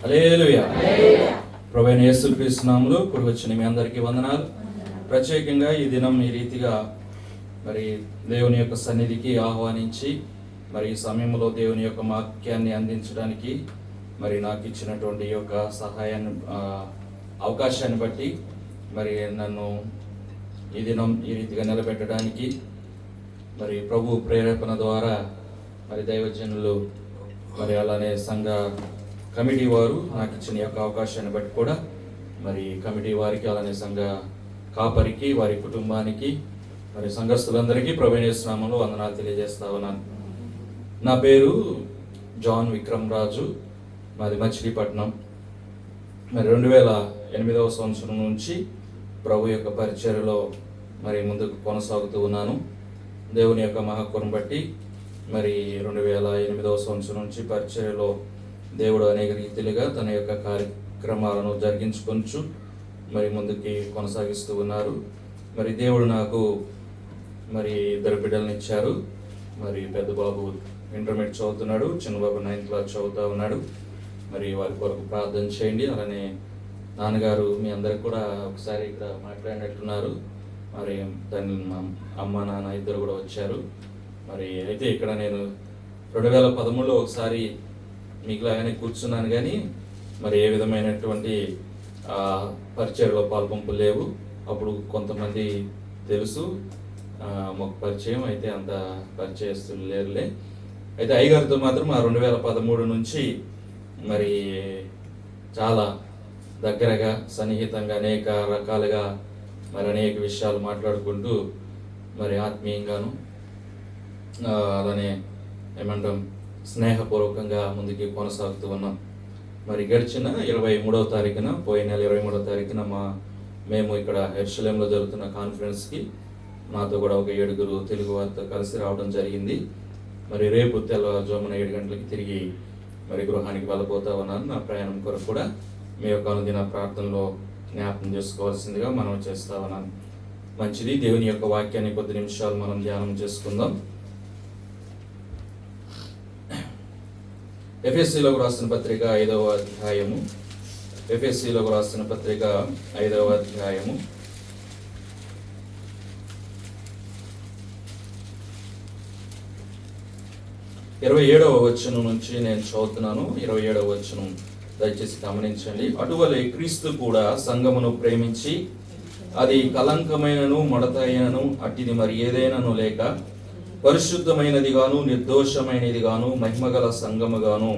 హల్లెలూయా. ప్రభువైన యేసుక్రీస్తు నామములో కూడి వచ్చిన మీ అందరికీ వందనాలు. ప్రత్యేకంగా ఈ దినం ఈ రీతిగా మరి దేవుని యొక్క సన్నిధికి ఆహ్వానించి మరి ఈ సమయంలో దేవుని యొక్క వాక్యాన్ని అందించడానికి మరి నాకు ఇచ్చినటువంటి ఈ యొక్క సహాయాన్ని అవకాశాన్ని బట్టి మరి నన్ను ఈ దినం ఈ రీతిగా నిలబెట్టడానికి మరి ప్రభు ప్రేరేపణ ద్వారా మరి దైవజనులు మరి అలానే సంఘ కమిటీ వారు నాకు ఇచ్చిన యొక్క అవకాశాన్ని బట్టి కూడా మరి కమిటీ వారికి అలానే సంఘ కాపరికి వారి కుటుంబానికి మరి సంఘస్థులందరికీ ప్రభువైన యేసు నామములో వందనాలు తెలియజేస్తా ఉన్నాను. నా పేరు జాన్ విక్రమ్ రాజు, మాది మచిలీపట్నం. మరి 2008వ సంవత్సరం నుంచి ప్రభు యొక్క పరిచర్యలో మరి ముందుకు కొనసాగుతూ ఉన్నాను. దేవుని యొక్క మహాకృపను బట్టి మరి 2008వ సంవత్సరం నుంచి పరిచర్యలో దేవుడు అనేక రీతిలుగా తన యొక్క కార్యక్రమాలను జరిగించుకొంచు మరి ముందుకి కొనసాగిస్తూ ఉన్నారు. మరి దేవుడు నాకు మరి 2 బిడ్డలను ఇచ్చారు. మరి పెద్ద బాబు ఇంటర్మీడియట్ చదువుతున్నాడు, చిన్న బాబు 9th క్లాస్ చదువుతూ ఉన్నాడు. మరి వారి కొరకు ప్రార్థన చేయండి. అలానే నాన్నగారు మీ అందరికి కూడా ఒకసారి ఇక్కడ మాట్లాడినట్టున్నారు. మరి తన అమ్మ నాన్న ఇద్దరు కూడా వచ్చారు. మరి అయితే ఇక్కడ నేను 2013లో ఒకసారి మీకులాగానే కూర్చున్నాను, కానీ మరి ఏ విధమైనటువంటి పరిచయలో పాల్పంపులు లేవు. అప్పుడు కొంతమంది తెలుసు మాకు పరిచయం, అయితే అంత పరిచయస్తులు లేరులే. అయితే అయ్యగారితో మాత్రం 2013 నుంచి మరి చాలా దగ్గరగా సన్నిహితంగా అనేక రకాలుగా మరి అనేక విషయాలు మాట్లాడుకుంటూ మరి ఆత్మీయంగాను అలానే ఏమంటాం స్నేహపూర్వకంగా ముందుకి కొనసాగుతూ ఉన్నాం. మరి గడిచిన 23వ తారీఖున, పోయిన నెల 23వ తారీఖున మేము ఇక్కడ యెరూషలేంలో జరుగుతున్న కాన్ఫరెన్స్కి నాతో కూడా ఒక 7 తెలుగు వారితో కలిసి రావడం జరిగింది. మరి రేపు తెల్లవారుజామున 7 గంటలకి తిరిగి మరి గృహానికి వెళ్ళబోతా ఉన్నాను. నా ప్రయాణం కొరకు కూడా మీ యొక్క అనుదిన ప్రార్థనలో జ్ఞాపకం చేసుకోవాల్సిందిగా మనం చేస్తా ఉన్నాను. మంచిది. దేవుని యొక్క వాక్యాన్ని కొద్ది నిమిషాలు మనం ధ్యానం చేసుకుందాం. ఎఫెసీలకు రాసిన పత్రిక 5వ అధ్యాయము. ఎఫెసీలకు రాసిన పత్రిక 5వ అధ్యాయము 27వ వచనం నుంచి నేను చదువుతున్నాను. 27వ వచనం దయచేసి గమనించండి. అటువలే క్రీస్తు కూడా సంఘమును ప్రేమించి అది కలంకమైనను ముడతైనను అట్టిది మరి ఏదైనాను లేక పరిశుద్ధమైనది గాను నిర్దోషమైనది గాను మహిమగల సంఘముగాను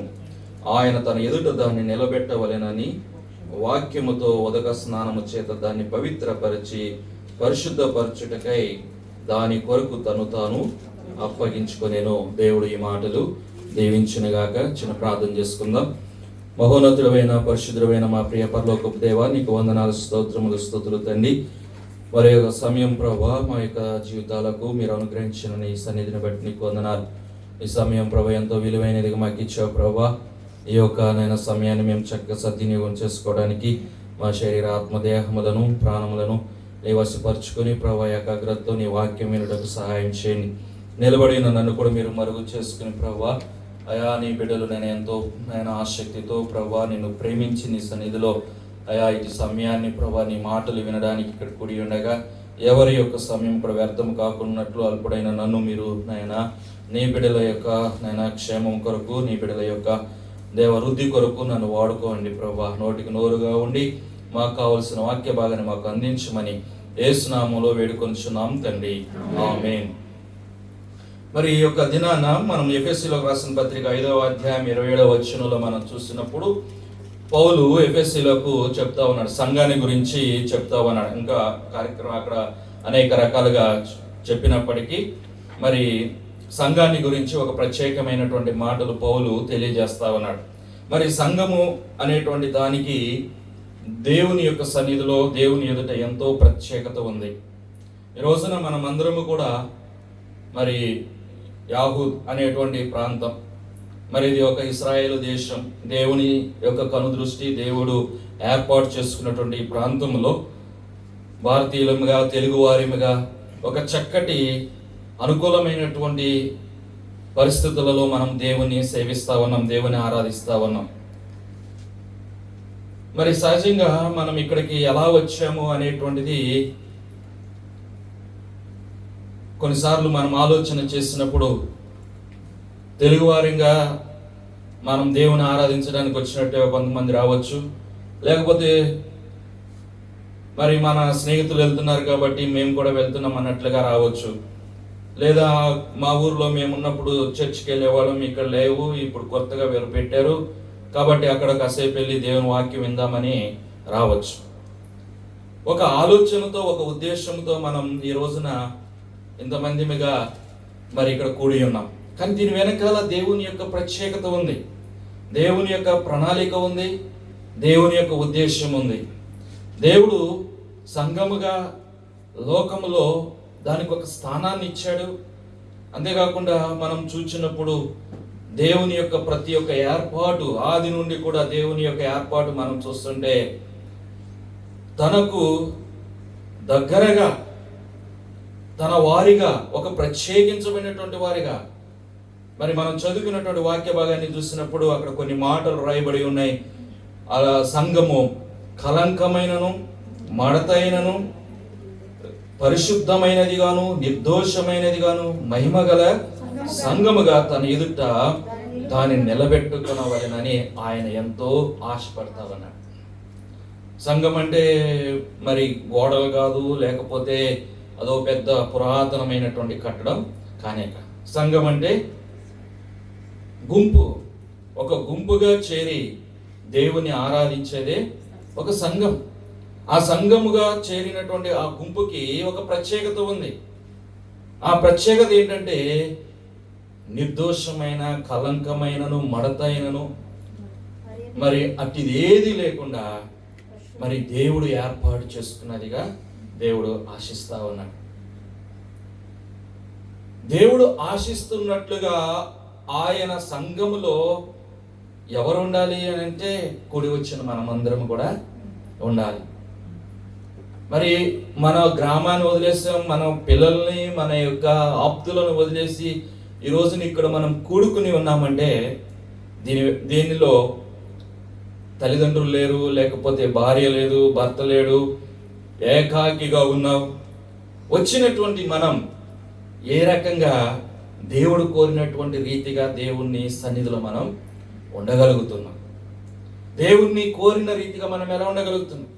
ఆయన తన ఎదుట దాన్ని నిలబెట్టవలెనని వాక్యముతో ఉదక స్నానము చేత దాన్ని పవిత్రపరిచి పరిశుద్ధపరచుటకై దాని కొరకు తను తాను అప్పగించుకొనెను. దేవుడు ఈ మాటలు దీవించునుగాక. చిన్న ప్రార్థన చేసుకుందాం. మహోన్నతుడైన పరిశుద్ధుడైన మా ప్రియ పరలోకపు దేవా, నీకు వందనాలు, స్తోత్రములు, స్తుతులు తండ్రి. వారి యొక్క సమయం ప్రభా మా యొక్క జీవితాలకు మీరు అనుగ్రహించిన ఈ సన్నిధిని బట్టి నీకు వందనాలు. ఈ సమయం ప్రభా ఎంతో విలువైనదిగా మాకు ఇచ్చావు ప్రభా. ఈ యొక్క నైనా సమయాన్ని మేము చక్కగా సద్వినియోగం చేసుకోవడానికి మా శరీర ఆత్మదేహములను ప్రాణములను నీ వశపరుచుకొని ప్రభా ఏకాగ్రతతో నీ వాక్యం వినడానికి సహాయం చేయండి. నిలబడిన నన్ను కూడా మీరు మరుగు చేసుకుని ప్రభా అయా నీ బిడ్డలు నేను ఎంతో ఆసక్తితో ప్రభా నిన్ను ప్రేమించి నీ సన్నిధిలో అయా ఇటు సమయాన్ని ప్రభా నీ మాటలు వినడానికి ఇక్కడ కూడి ఉండగా ఎవరి యొక్క సమయం కూడా వ్యర్థం కాకున్నట్లు అల్పుడైన నన్ను మీరు నాయనా నీ బిడ్డల యొక్క నాయనా క్షేమం కొరకు నీ బిడ్డల యొక్క దేవవృద్ధి కొరకు నన్ను వాడుకోండి ప్రభా. నోటికి నోరుగా ఉండి మాకు కావలసిన వాక్య భాగాన్ని మాకు అందించమని యేసు నామములో వేడుకొనుచున్నాం తండ్రి, ఆమేన్. మరి ఈ యొక్క దినాన మనం ఎఫెసీలకు రాసిన పత్రిక 5వ అధ్యాయం 27వ వచనంలో మనం చూసినప్పుడు పౌలు ఎఫెసీలకు చెప్తా ఉన్నాడు, సంఘాన్ని గురించి చెప్తా ఉన్నాడు. ఇంకా కార్యక్రమం అక్కడ అనేక రకాలుగా చెప్పినప్పటికీ మరి సంఘాన్ని గురించి ఒక ప్రత్యేకమైనటువంటి మాటలు పౌలు తెలియజేస్తా ఉన్నాడు. మరి సంఘము అనేటువంటి దానికి దేవుని యొక్క సన్నిధిలో దేవుని ఎదుట ఎంతో ప్రత్యేకత ఉంది. ఈ రోజున మనం అందరము కూడా మరి యాహూద్ అనేటువంటి ప్రాంతం, మరి ఇది ఒక ఇశ్రాయేలు దేశం, దేవుని యొక్క కనుదృష్టి దేవుడు ఏర్పాటు చేసుకున్నటువంటి ఈ ప్రాంతంలో భారతీయులముగా తెలుగువారిముగా ఒక చక్కటి అనుకూలమైనటువంటి పరిస్థితులలో మనం దేవుని సేవిస్తా ఉన్నాం, దేవుని ఆరాధిస్తా ఉన్నాం. మరి సహజంగా మనం ఇక్కడికి ఎలా వచ్చాము అనేటువంటిది కొన్నిసార్లు మనం ఆలోచన చేసినప్పుడు తెలుగువారిగా మనం దేవుని ఆరాధించడానికి వచ్చినట్టే కొంతమంది రావచ్చు, లేకపోతే మరి మన స్నేహితులు వెళ్తున్నారు కాబట్టి మేము కూడా వెళ్తున్నాం అన్నట్లుగా రావచ్చు, లేదా మా ఊర్లో మేము ఉన్నప్పుడు చర్చికి వెళ్ళేవాళ్ళం, ఇక్కడ లేవు, ఇప్పుడు కొత్తగా వీరు పెట్టారు కాబట్టి అక్కడ కాసేపు వెళ్ళి దేవుని వాక్యం విందామని రావచ్చు. ఒక ఆలోచనతో, ఒక ఉద్దేశంతో మనం ఈ రోజున ఇంతమందిగా మరి ఇక్కడ కూడి ఉన్నాం. కానీ దీని వెనకాల దేవుని యొక్క ప్రత్యేకత ఉంది, దేవుని యొక్క ప్రణాళిక ఉంది, దేవుని యొక్క ఉద్దేశం ఉంది. దేవుడు సంఘముగా లోకములో దానికి ఒక స్థానాన్ని ఇచ్చాడు. అంతేకాకుండా మనం చూచినప్పుడు దేవుని యొక్క ప్రతి ఒక్క ఏర్పాటు, ఆది నుండి కూడా దేవుని యొక్క ఏర్పాటు మనం చూస్తుంటే తనకు దగ్గరగా తన వారిగా, ఒక ప్రత్యేకించబడినటువంటి వారిగా, మరి మనం చదువుకున్నటువంటి వాక్య భాగాన్ని చూసినప్పుడు అక్కడ కొన్ని మాటలు రాయబడి ఉన్నాయి. అలా సంఘము కలంకమైనను మడతైనను పరిశుద్ధమైనది గాను నిర్దోషమైనది గాను మహిమగల సంఘముగా తన ఎదుట దాన్ని నిలబెట్టుకునవలెనని ఆయన ఎంతో ఆశపడతా ఉన్నాడు. సంఘం అంటే మరి గోడలు కాదు, లేకపోతే అదో పెద్ద పురాతనమైనటువంటి కట్టడం కానే కాదు. సంఘం అంటే గుంపు, ఒక గుంపుగా చేరి దేవుని ఆరాధించేదే ఒక సంఘం. ఆ సంఘముగా చేరినటువంటి ఆ గుంపుకి ఒక ప్రత్యేకత ఉంది. ఆ ప్రత్యేకత ఏంటంటే నిర్దోషమైన, కలంకమైనను మడతైనను మరి అట్టిది ఏది లేకుండా మరి దేవుడు ఏర్పాటు చేసుకున్నదిగా దేవుడు ఆశిస్తా ఉన్నాడు. దేవుడు ఆశిస్తున్నట్లుగా ఆయన సంఘములో ఎవరు ఉండాలి అని అంటే కూడి వచ్చిన మనమందరం కూడా ఉండాలి. మరి మన గ్రామాన్ని వదిలేసాం, మన పిల్లల్ని, మన యొక్క ఆప్తులను వదిలేసి ఈ రోజున ఇక్కడ మనం కూడుకుని ఉన్నామంటే దీనిలో తల్లిదండ్రులు లేరు, లేకపోతే భార్య లేదు, భర్త లేడు, ఏకాకిగా ఉన్నావు. వచ్చినటువంటి మనం ఏ రకంగా దేవుడు కోరినటువంటి రీతిగా దేవుణ్ణి సన్నిధిలో మనం ఉండగలుగుతున్నాం, దేవుణ్ణి కోరిన రీతిగా మనం ఎలా ఉండగలుగుతున్నాం?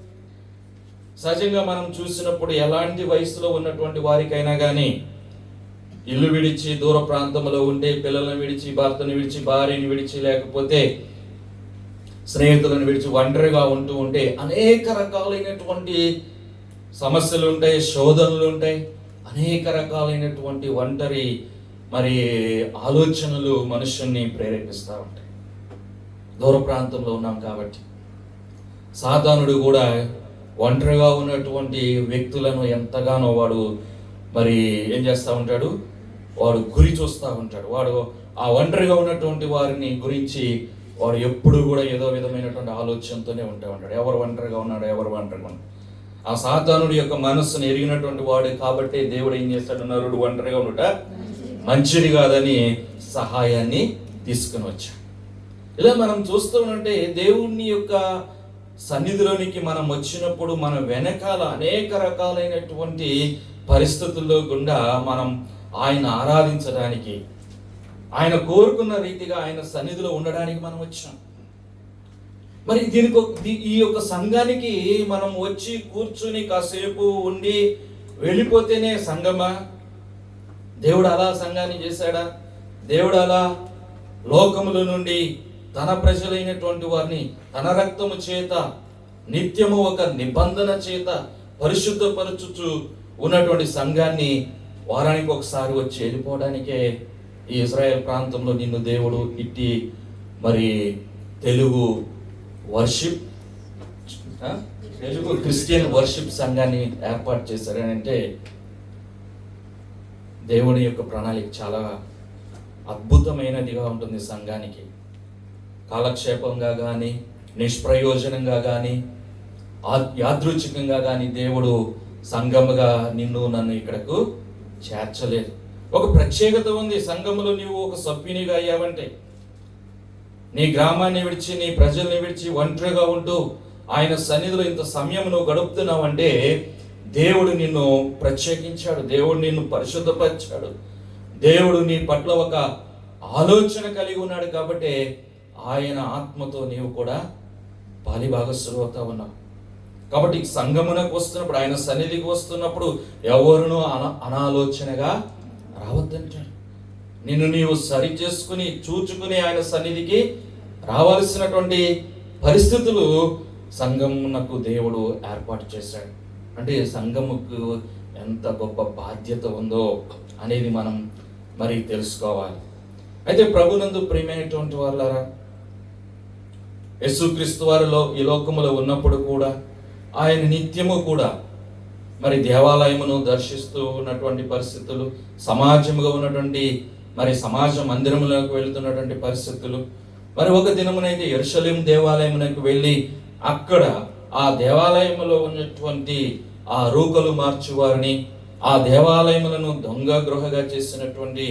సహజంగా మనం చూసినప్పుడు ఎలాంటి వయసులో ఉన్నటువంటి వారికైనా కానీ ఇల్లు విడిచి దూర ప్రాంతంలో ఉంటే, పిల్లలను విడిచి, భర్తను విడిచి, భార్యని విడిచి, లేకపోతే స్నేహితులను విడిచి ఒంటరిగా ఉంటే అనేక రకాలైనటువంటి సమస్యలు ఉంటాయి, శోధనలు ఉంటాయి, అనేక రకాలైనటువంటి ఒంటరి మరి ఆలోచనలు మనుషుల్ని ప్రేరేపిస్తూ ఉంటాయి. దూర ప్రాంతంలో ఉన్నాం కాబట్టి సాతానుడు కూడా ఒంటరిగా ఉన్నటువంటి వ్యక్తులను ఎంతగానో వాడు మరి ఏం చేస్తూ ఉంటాడు, వాడు గురి చూస్తూ ఉంటాడు. వాడు ఆ ఒంటరిగా ఉన్నటువంటి వారిని గురించి వాడు ఎప్పుడు కూడా ఏదో విధమైనటువంటి ఆలోచనతోనే ఉంటాడు. ఎవరు ఒంటరిగా ఉన్నాడు, ఎవరు ఒంటరిగా ఉన్నాడు. ఆ సాతానుడి యొక్క మనస్సును ఎరిగినటువంటి వాడు కాబట్టి దేవుడు ఏం చేస్తాడు, నరుడు ఒంటరిగా ఉండట మంచిది కాదని సహాయాన్ని తీసుకుని వచ్చాడు. ఇలా మనం చూస్తూ ఉంటే దేవుని యొక్క సన్నిధిలోనికి మనం వచ్చినప్పుడు మన వెనకాల అనేక రకాలైనటువంటి పరిస్థితుల్లో గుండా మనం ఆయన ఆరాధించడానికి, ఆయన కోరుకున్న రీతిగా ఆయన సన్నిధిలో ఉండడానికి మనం వచ్చాం. మరి ఈ యొక్క సంఘానికి మనం వచ్చి కూర్చుని కాసేపు ఉండి వెళ్ళిపోతేనే సంఘమా? దేవుడు అలా సంఘాన్ని చేశాడా? దేవుడు అలా లోకముల నుండి తన ప్రజలైనటువంటి వారిని తన రక్తము చేత నిత్యము ఒక నిబంధన చేత పరిశుద్ధపరచుచు ఉన్నటువంటి సంఘాన్ని వారానికి ఒకసారి వచ్చి వెళ్ళిపోవడానికే ఈ ఇజ్రాయెల్ ప్రాంతంలో నిన్ను దేవుడు ఇట్టి మరి తెలుగు క్రిస్టియన్ వర్షిప్ సంఘాన్ని ఏర్పాటు చేశారని అంటే దేవుని యొక్క ప్రణాళిక చాలా అద్భుతమైనదిగా ఉంటుంది. సంఘానికి కాలక్షేపంగా కానీ, నిష్ప్రయోజనంగా కానీ, యాదృచ్ఛికంగా కానీ దేవుడు సంఘముగా నిన్ను నన్ను ఇక్కడకు చేర్చలేదు. ఒక ప్రత్యేకత ఉంది. సంఘములో నీవు ఒక సభ్యునిగా అయ్యావంటే, నీ గ్రామాన్ని విడిచి, నీ ప్రజల్ని విడిచి ఒంటరిగా ఉంటూ ఆయన సన్నిధిలో ఇంత సమయం నువ్వు గడుపుతున్నావు అంటే దేవుడు నిన్ను ప్రత్యేకించాడు, దేవుడు నిన్ను పరిశుద్ధపరిచాడు, దేవుడు నీ పట్ల ఒక ఆలోచన కలిగి ఉన్నాడు. కాబట్టి ఆయన ఆత్మతో నీవు కూడా పాలిభాగస్తులు అవుతా ఉన్నావు. కాబట్టి సంగమునకు వస్తున్నప్పుడు, ఆయన సన్నిధికి వస్తున్నప్పుడు ఎవరునూ అనాలోచనగా రావద్దంటాడు. నిన్ను నీవు సరి చేసుకుని చూచుకుని ఆయన సన్నిధికి రావాల్సినటువంటి పరిస్థితులు సంఘమునకు దేవుడు ఏర్పాటు చేశాడు. అంటే సంఘముకు ఎంత గొప్ప బాధ్యత ఉందో అనేది మనం మరి తెలుసుకోవాలి. అయితే ప్రభునందు ప్రియమైనటువంటి వాళ్ళారా, యేసుక్రీస్తు వారిలో ఈ లోకములో ఉన్నప్పుడు కూడా ఆయన నిత్యము కూడా మరి దేవాలయమును దర్శిస్తూ ఉన్నటువంటి పరిస్థితులు, సమాజముగా ఉన్నటువంటి మరి సమాజ మందిరములకు వెళుతున్నటువంటి పరిస్థితులు, మరి ఒక దినమునైతే యెరూషలేము దేవాలయమునకు వెళ్ళి అక్కడ ఆ దేవాలయములో ఉన్నటువంటి ఆ రూకలు మార్చువారిని, ఆ దేవాలయములను దొంగ గృహగా చేసినటువంటి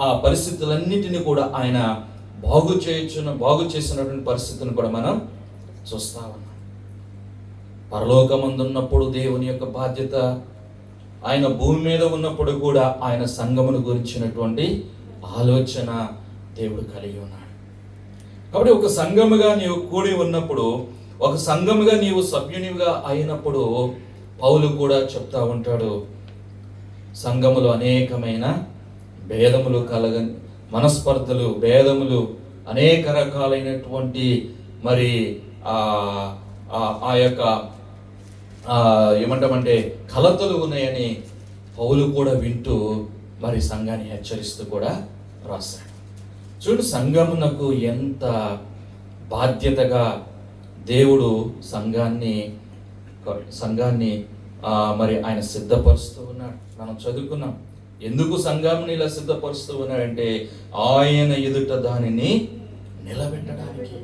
ఆ పరిస్థితులన్నిటిని కూడా ఆయన బాగు చేసినటువంటి పరిస్థితిని కూడా మనం చూస్తా ఉన్నాం. పరలోకమందున్నప్పుడు దేవుని యొక్క బాధ్యత, ఆయన భూమి మీద ఉన్నప్పుడు కూడా ఆయన సంఘమును గురించినటువంటి ఆలోచన దేవుడు కలిగి ఉన్నాడు. కాబట్టి ఒక సంఘముగా నీవు కూడి ఉన్నప్పుడు, ఒక సంఘముగా నీవు సభ్యునిగా అయినప్పుడు పౌలు కూడా చెప్తా ఉంటాడు, సంఘములో అనేకమైన భేదములు మనస్పర్ధలు, భేదములు, అనేక రకాలైనటువంటి మరి ఆ యొక్క ఏమంటామంటే కలతలు ఉన్నాయని పౌలు కూడా వింటూ మరి సంఘాన్ని హెచ్చరిస్తూ కూడా రాశాడు. చూడు, సంఘమునకు ఎంత బాధ్యతగా దేవుడు సంఘాన్ని మరి ఆయన సిద్ధపరుస్తూ ఉన్నాడు. మనం చదువుకున్నాం, ఎందుకు సంఘాన్ని ఇలా సిద్ధపరుస్తూ ఉన్నాడంటే ఆయన ఎదుట దానిని నిలబెట్టడానికి.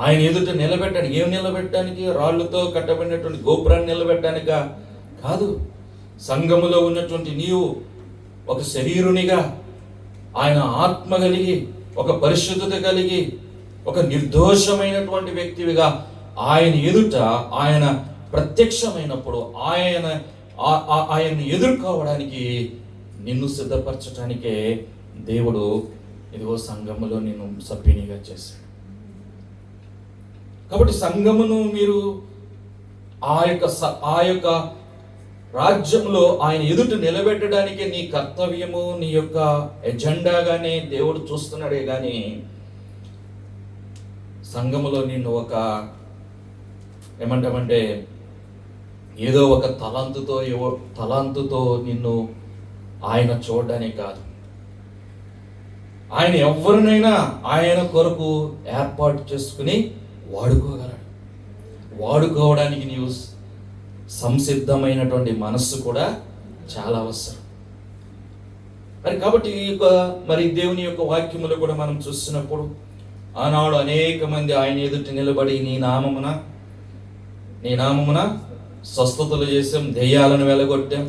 ఆయన ఎదుట నిలబెట్టడానికి, ఏం నిలబెట్టడానికి? రాళ్లతో కట్టబడినటువంటి గోపురాన్ని నిలబెట్టడానికా? కాదు. సంఘములో ఉన్నటువంటి నీవు ఒక శరీరునిగా, ఆయన ఆత్మ కలిగి, ఒక పరిశుద్ధత కలిగి, ఒక నిర్దోషమైనటువంటి వ్యక్తివిగా ఆయన ఎదుట ఆయన ప్రత్యక్షమైనప్పుడు ఆయన్ని ఎదుర్కోవడానికి నిన్ను సిద్ధపరచడానికే దేవుడు ఇదిగో సంఘములో నిన్ను సభ్యునిగా చేశాడు. కాబట్టి సంఘమును మీరు ఆ యొక్క రాజ్యంలో ఆయన ఎదుట నిలబెట్టడానికి నీ కర్తవ్యము, నీ యొక్క ఎజెండాగానే దేవుడు చూస్తున్నాడే కానీ సంఘములో నిన్ను ఒక ఏమంటామంటే ఏదో ఒక తలాంతుతో నిన్ను ఆయన చూడడానికి కాదు. ఆయన ఎవరినైనా ఆయన కొరకు ఏర్పాటు చేసుకుని వాడుకోగలడు. వాడుకోవడానికి నీవు సంసిద్ధమైనటువంటి మనస్సు కూడా చాలా అవసరం. మరి కాబట్టి మరి దేవుని యొక్క వాక్యములు కూడా మనం చూస్తున్నప్పుడు ఆనాడు అనేక మంది ఆయన ఎదుట నిలబడి నీ నామమున స్వస్థతలు చేసాం, దెయ్యాలను వెలగొట్టాం,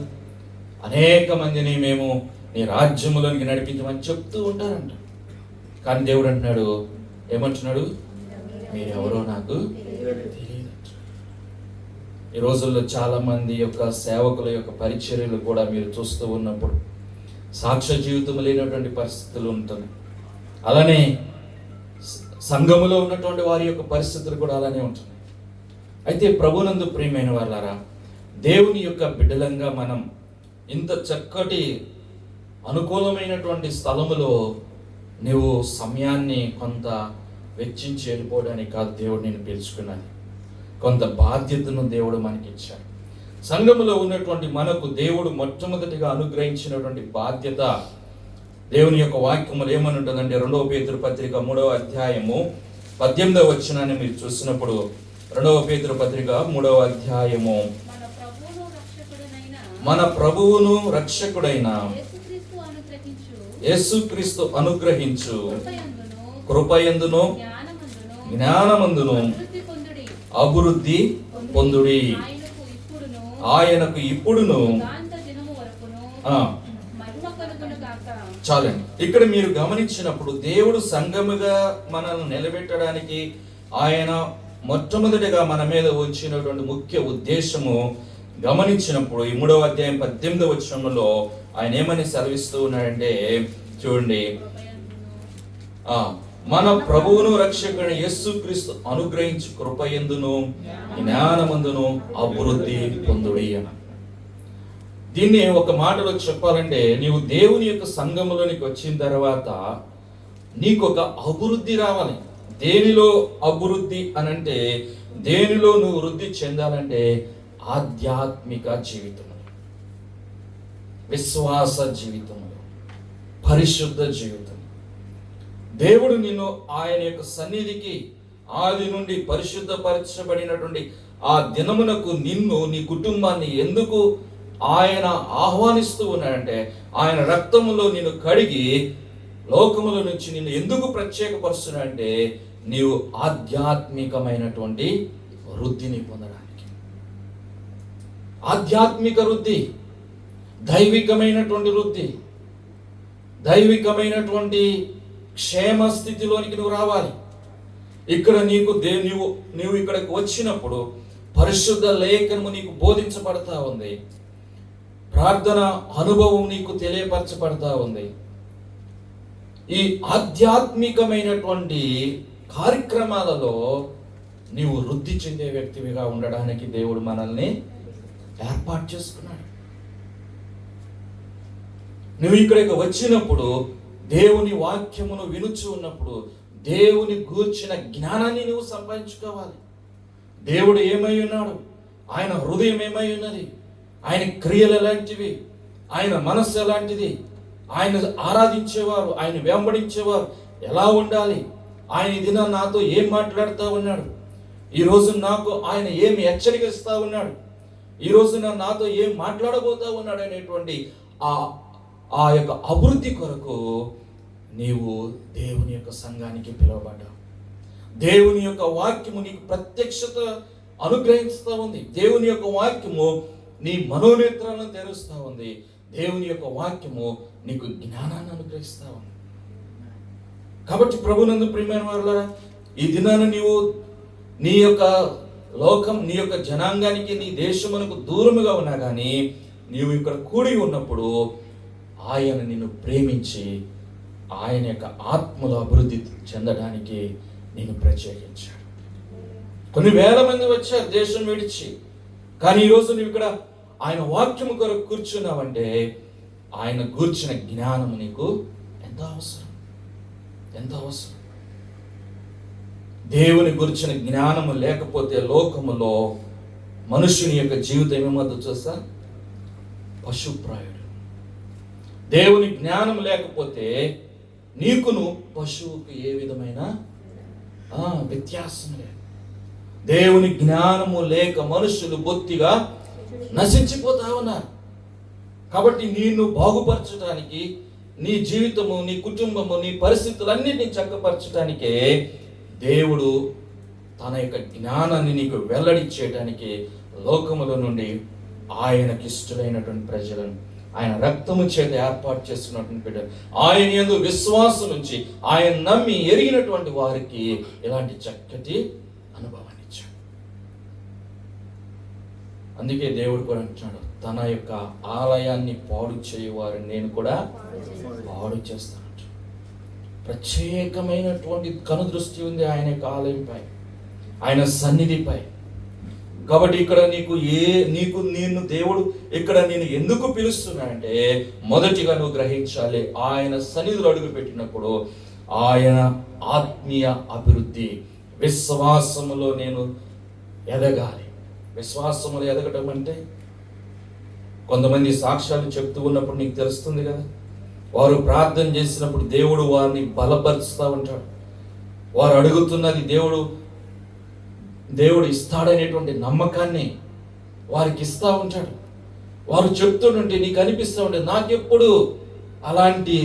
అనేక మందిని మేము నీ రాజ్యములోనికి నడిపించమని చెప్తూ ఉంటారంట. కానీ దేవుడు అంటున్నాడు, ఏమంటున్నాడు? మీరెవరో నాకు తెలియదు. ఈ రోజుల్లో చాలా మంది యొక్క సేవకుల యొక్క పరిచర్యలు కూడా మీరు చూస్తూ ఉన్నప్పుడు సాక్ష్య జీవితం లేనటువంటి పరిస్థితులు ఉంటున్నాయి. అలానే సంఘములో ఉన్నటువంటి వారి యొక్క పరిస్థితులు కూడా అలానే ఉంటున్నాయి. అయితే ప్రభునందు ప్రియమైన వాళ్ళారా, దేవుని యొక్క బిడ్డలంగా మనం ఇంత చక్కటి అనుకూలమైనటువంటి స్థలములో నువ్వు సమయాన్ని కొంత వెచ్చించి వెళ్ళిపోవడానికి కాదు దేవుడు నేను పిలుచుకున్నది. కొంత బాధ్యతను దేవుడు మనకి ఇచ్చాడు. సంఘములో ఉన్నటువంటి మనకు దేవుడు మొట్టమొదటిగా అనుగ్రహించినటువంటి బాధ్యత, దేవుని యొక్క వాక్యములు ఏమని ఉంటుందంటే 2వ పేతురు పత్రిక 3వ అధ్యాయము 18వ వచనాన్ని మీరు చూసినప్పుడు, 2వ పేతురు పత్రిక 3వ అధ్యాయము, మన ప్రభువును రక్షకుడైన యేసుక్రీస్తు అనుగ్రహించు కృపయందును జ్ఞానమందును అభివృద్ధి పొందుడి, ఆయనకు ఇప్పుడును. చాలండి. ఇక్కడ మీరు గమనించినప్పుడు దేవుడు సంఘముగా మనల్ని నిలబెట్టడానికి, ఆయన మొట్టమొదటిగా మన మీద వచ్చినటువంటి ముఖ్య ఉద్దేశము గమనించినప్పుడు ఈ 3వ అధ్యాయం 18వ వచనంలో ఆయన ఏమని సెలవిస్తూ ఉన్నాడంటే, చూడండి, మన ప్రభువును రక్షకుని యేసుక్రీస్తు అనుగ్రహించి కృపయందును జ్ఞానమందును అభివృద్ధి పొందుడి అని. దీన్ని ఒక మాటలో చెప్పాలంటే, నీవు దేవుని యొక్క సంఘములోనికి వచ్చిన తర్వాత నీకు ఒక అభివృద్ధి రావాలి. దేనిలో అభివృద్ధి అనంటే, దేనిలో నువ్వు వృద్ధి చెందాలంటే ఆధ్యాత్మిక జీవితంలో, విశ్వాస జీవితంలో, పరిశుద్ధ జీవితం. దేవుడు నిన్ను ఆయన యొక్క సన్నిధికి ఆది నుండి పరిశుద్ధపరచబడినటువంటి ఆ దినమునకు నిన్ను, నీ కుటుంబాన్ని ఎందుకు ఆయన ఆహ్వానిస్తూ ఉన్నాడంటే, ఆయన రక్తములో నిన్ను కడిగి లోకముల నుంచి నిన్ను ఎందుకు ప్రత్యేకపరుస్తున్నాడంటే, నీవు ఆధ్యాత్మికమైనటువంటి వృద్ధిని పొందడానికి. ఆధ్యాత్మిక వృద్ధి, దైవికమైనటువంటి వృద్ధి, దైవికమైనటువంటి క్షేమ స్థితిలోనికి నువ్వు రావాలి. ఇక్కడ నీవు ఇక్కడికి వచ్చినప్పుడు పరిశుద్ధ లేఖనము నీకు బోధించబడతా ఉంది, ప్రార్థన అనుభవం నీకు తెలియపరచబడతా ఉంది. ఈ ఆధ్యాత్మికమైనటువంటి కార్యక్రమాలలో నీవు వృద్ధి చెందే వ్యక్తివిగా ఉండడానికి దేవుడు మనల్ని ఏర్పాటు చేసుకున్నాడు. నువ్వు ఇక్కడికి వచ్చినప్పుడు దేవుని వాక్యమును వినుచు ఉన్నప్పుడు దేవుని గూర్చిన జ్ఞానాన్ని నువ్వు సంపాదించుకోవాలి. దేవుడు ఏమై ఉన్నాడు, ఆయన హృదయం ఏమై ఉన్నది, ఆయన క్రియలు ఎలాంటివి, ఆయన మనస్సు ఎలాంటిది, ఆయన ఆరాధించేవారు, ఆయన వెంబడించేవారు ఎలా ఉండాలి, ఆయన ఈ దినం నాతో ఏం మాట్లాడుతూ ఉన్నాడు, ఈరోజు నాకు ఆయన ఏమి హెచ్చరిక ఇస్తా ఉన్నాడు, ఈరోజు నాతో ఏం మాట్లాడబోతా ఉన్నాడు అనేటువంటి ఆ యొక్క అభివృద్ధి కొరకు నీవు దేవుని యొక్క సంఘానికి పిలువబడ్డావు. దేవుని యొక్క వాక్యము నీకు ప్రత్యక్షత అనుగ్రహిస్తూ ఉంది. దేవుని యొక్క వాక్యము నీ మనోనేత్రాలను తెరుస్తూ ఉంది. దేవుని యొక్క వాక్యము నీకు జ్ఞానాన్ని అనుగ్రహిస్తూ ఉంది. కాబట్టి ప్రభునందు ప్రియమైన వారులారా, ఈ దినాన నీవు నీ యొక్క లోకం, నీ యొక్క జనాంగానికి, నీ దేశమునకు దూరముగా ఉన్నా కానీ నీవు ఇక్కడ కూడి ఉన్నప్పుడు ఆయన నిన్ను ప్రేమించి ఆయన యొక్క ఆత్మలో అభివృద్ధి చెందడానికి నేను ప్రత్యేకించాడు. కొన్ని వేల మంది వచ్చారు దేశం విడిచి, కానీ ఈరోజు నువ్వు ఇక్కడ ఆయన వాక్యము కొరకు కూర్చున్నావంటే ఆయన గూర్చిన జ్ఞానం నీకు ఎంత అవసరం, ఎంత అవసరం. దేవుని గురించిన జ్ఞానము లేకపోతే లోకములో మనుషుని యొక్క జీవితం ఏమవుతుందో చూస్తా, పశుప్రాయుడు. దేవుని జ్ఞానం లేకపోతే నీకును పశువుకు ఏ విధమైన వ్యత్యాసం లేదు. దేవుని జ్ఞానము లేక మనుషులు బొత్తిగా నశించిపోతా ఉన్నారు. కాబట్టి నిన్ను బాగుపరచడానికి, నీ జీవితము, నీ కుటుంబము, నీ పరిస్థితులన్నిటిని చక్కపరచడానికే దేవుడు తన యొక్క జ్ఞానాన్ని నీకు వెల్లడిచ్చేయడానికి లోకముల నుండి ఆయనకి ఇష్టమైనటువంటి ప్రజలను ఆయన రక్తము చేత ఏర్పాటు చేస్తున్నటువంటి బిడ్డలు, ఆయన యందు విశ్వాసం నుంచి ఆయన నమ్మి ఎరిగినటువంటి వారికి ఇలాంటి చక్కటి అనుభవాన్ని ఇచ్చాడు. అందుకే దేవుడు కూడా అంటున్నాడు, తన యొక్క ఆలయాన్ని పాడు చేయవారిని నేను కూడా పాడు చేస్తాను. ప్రత్యేకమైనటువంటి కనుదృష్టి ఉంది ఆయన యొక్క ఆలయంపై, ఆయన సన్నిధిపై. కాబట్టి ఇక్కడ నిన్ను దేవుడు ఇక్కడ నేను ఎందుకు పిలుస్తున్నానంటే, మొదటిగా నువ్వు గ్రహించాలి, ఆయన సన్నిధిలో అడుగు పెట్టినప్పుడు ఆయన ఆత్మీయ అభివృద్ధి, విశ్వాసములో నేను ఎదగాలి. విశ్వాసములో ఎదగటం అంటే కొంతమంది సాక్ష్యాలు చెప్తూ ఉన్నప్పుడు నీకు తెలుస్తుంది కదా, వారు ప్రార్థన చేసినప్పుడు దేవుడు వారిని బలపరుస్తూ ఉంటాడు. వారు అడుగుతున్నది దేవుడు ఇస్తాడనేటువంటి నమ్మకాన్ని వారికి ఇస్తూ ఉంటాడు. వారు చెప్తుంటే నీకు అనిపిస్తూ ఉంటే నాకెప్పుడు అలాంటి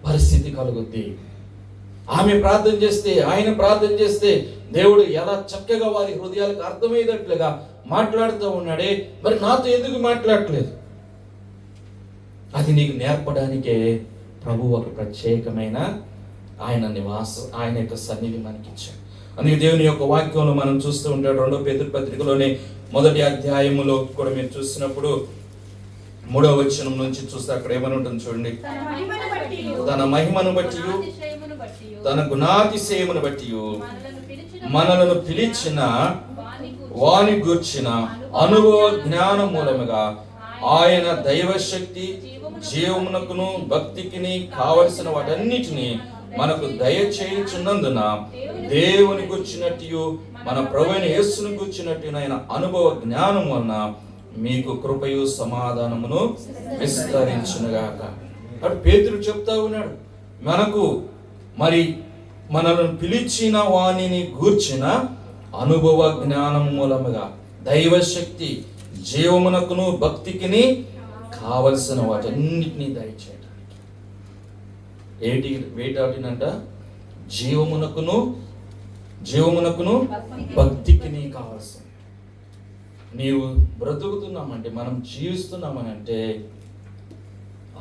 పరిస్థితి కలుగుద్ది. ఆమె ప్రార్థన చేస్తే, ఆయన ప్రార్థన చేస్తే దేవుడు ఎలా చక్కగా వారి హృదయాలకు అర్థమయ్యేటట్లుగా మాట్లాడుతూ ఉన్నాడే, మరి నాతో ఎందుకు మాట్లాడట్లేదు? అది నీకు నేర్పడానికే ప్రభు ఒక ప్రత్యేకమైన ఆయన యొక్క సన్నిధి మనకిచ్చాడు. అందుకే దేవుని యొక్క వాక్యంలో మనం చూస్తూ ఉంటాడు. 2వ పేతురు పత్రికలోని 1వ అధ్యాయములో కూడా మీరు చూసినప్పుడు 3వ వచనం నుంచి చూస్తే అక్కడ ఏమని ఉంటుంది చూడండి. తన మహిమను బట్టి తన గుణాతిశయమును బట్టి మనలను పిలిచిన వాని గూర్చిన అనుభవ జ్ఞానం మూలముగా ఆయన దైవశక్తి జీవమునకును భక్తికిని కావలసిన వాటన్నిటిని మనకు దయచేయుచున్నందున దేవుని గూర్చినట్టు మన ప్రభువైన యేసును గూర్చినట్టు ఆయన అనుభవ జ్ఞానం వలన మీకు కృపయు సమాధానమును విస్తరించునుగాక. అటు పేతురు చెప్తా ఉన్నాడు, మనకు మరి మనల్ని పిలిచిన వాణిని గూర్చిన అనుభవ జ్ఞానం మూలముగా దైవశక్తి జీవమునకును భక్తికిని కావలసిన వాటన్నిటినీ దయచేయడానికి వేటాటినంట జీవమునకును భక్తికిని కావలసిన. నీవు బ్రతుకుతున్నామంటే, మనం జీవిస్తున్నామనంటే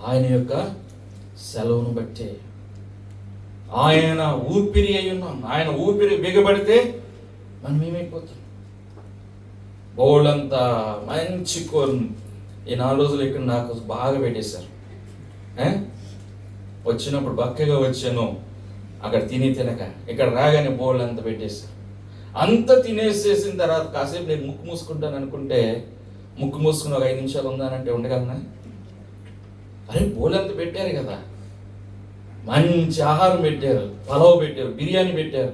ఆయన యొక్క సెలవును బట్టే. ఆయన ఊపిరి అయి ఉన్నాం. ఆయన ఊపిరి బిగబడితే మనం ఏమైపోతాం? బోళ్ళంతా మంచి ఈ 4 రోజులు ఇక్కడ నాకు బాగా పెట్టేశారు. వచ్చినప్పుడు బక్కగా వచ్చాను, అక్కడ తినక ఇక్కడ రాగానే బోళ్ళు అంతా పెట్టేశారు. అంత తినేసేసిన తర్వాత కాసేపు నేను ముక్కు మూసుకుంటాను అనుకుంటే, ముక్కు మూసుకుని ఒక 5 నిమిషాలు ఉందానంటే ఉండగలనా? అరే బోళ్ళు అంతా పెట్టారు కదా, మంచి ఆహారం పెట్టారు, పలావ్ పెట్టారు, బిర్యానీ పెట్టారు,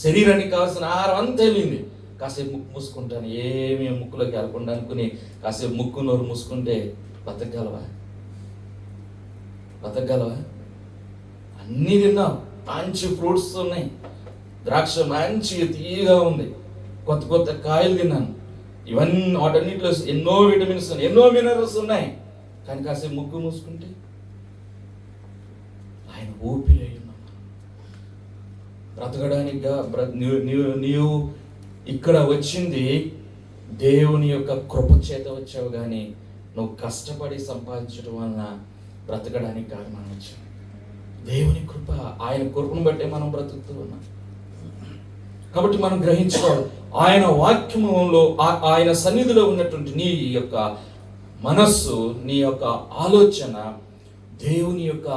శరీరానికి కావాల్సిన ఆహారం అంతా వెళ్ళింది. కాసేపు ముక్కు మూసుకుంటాను, ఏమీ ముక్కులోకి వెళ్ళకుండా అనుకుని కాసేపు ముక్కు నోరు మూసుకుంటే బతకగలవా? అన్నీ తిన్నాం, మంచి ఫ్రూట్స్ ఉన్నాయి, ద్రాక్ష మంచి తీయగా ఉంది, కొత్త కాయలు తిన్నాను, ఇవన్నీ వాటన్నిటిలో ఎన్నో విటమిన్స్ ఉన్నాయి, ఎన్నో మినరల్స్ ఉన్నాయి. కానీ కాసేపు ముక్కు మూసుకుంటే ఆయన ఊపిరి అయి ఉన్నాం. బ్రతకడానికిగా నీవు ఇక్కడ వచ్చింది దేవుని యొక్క కృప చేత వచ్చావు, కానీ నువ్వు కష్టపడి సంపాదించడం వలన బ్రతకడానికి కాదు మనం వచ్చావు. దేవుని కృప, ఆయన కృపను బట్టే మనం బ్రతుకుతూ ఉన్నాం. కాబట్టి మనం గ్రహించుకోవాలి, ఆయన వాక్యములో ఆయన సన్నిధిలో ఉన్నటువంటి నీ యొక్క మనస్సు, నీ యొక్క ఆలోచన దేవుని యొక్క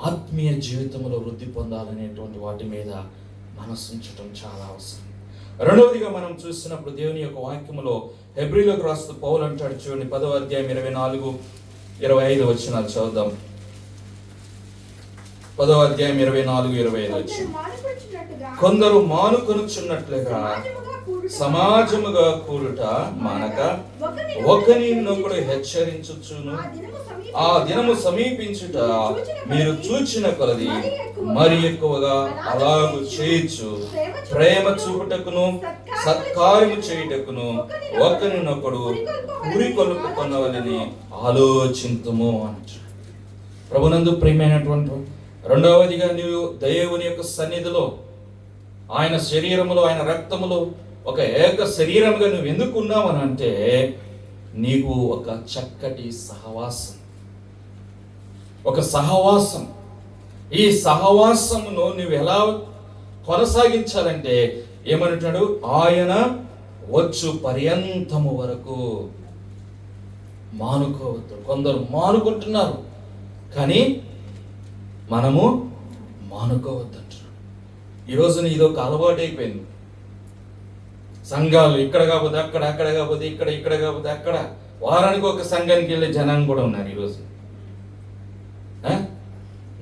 ఆత్మీయ జీవితంలో వృద్ధి పొందాలనేటువంటి వాటి మీద మనస్సు ఉంచడం చాలా అవసరం. రెండవదిగా మనం చూసినప్పుడు దేవుని యొక్క వాక్యములో హెబ్రీలకు రాస్తూ పౌలు అంటాడు చూడండి, 10వ అధ్యాయం 24-25 వచనాలు చదువుదాం. 10వ అధ్యాయం 24-25 వచ్చిన. కొందరు మానుకొనుచున్నట్లుగా సమాజముగా కూడుట మానక ఒకరినొకడు హెచ్చరించుచును, ఆ దినము సమీపించుట మీరు చూచిన కొలది మరి ఎక్కువగా అలాగు చేయొచ్చు, ప్రేమ చూపుటకును సత్కార్యము చేయుటకును ఒకరినొకడు పురికొల్పుకొనవలని ఆలోచింతుము అంటారు. ప్రభునందు ప్రియమైనటువంటి రెండవదిగా నీవు దేవుని యొక్క సన్నిధిలో, ఆయన శరీరములో, ఆయన రక్తములో ఒక ఏక శరీరముగా నువ్వు ఎందుకు ఉన్నావని అంటే, నీకు ఒక చక్కటి సహవాసం. ఈ సహవాసమును నువ్వు ఎలా కొనసాగించాలంటే ఏమంటాడు, ఆయన వచ్చు పర్యంతము వరకు మానుకోవద్దు. కొందరు మానుకుంటున్నారు, కానీ మనము మానుకోవద్దు అంటారు. ఈరోజు ఇదొక అలవాటు అయిపోయింది. సంఘాలు ఇక్కడ కాకపోతే అక్కడ, అక్కడ కాకపోతే ఇక్కడ, ఇక్కడ కాకపోతే అక్కడ, వారానికి ఒక సంఘానికి వెళ్ళే జనం కూడా ఉన్నారు ఈరోజు.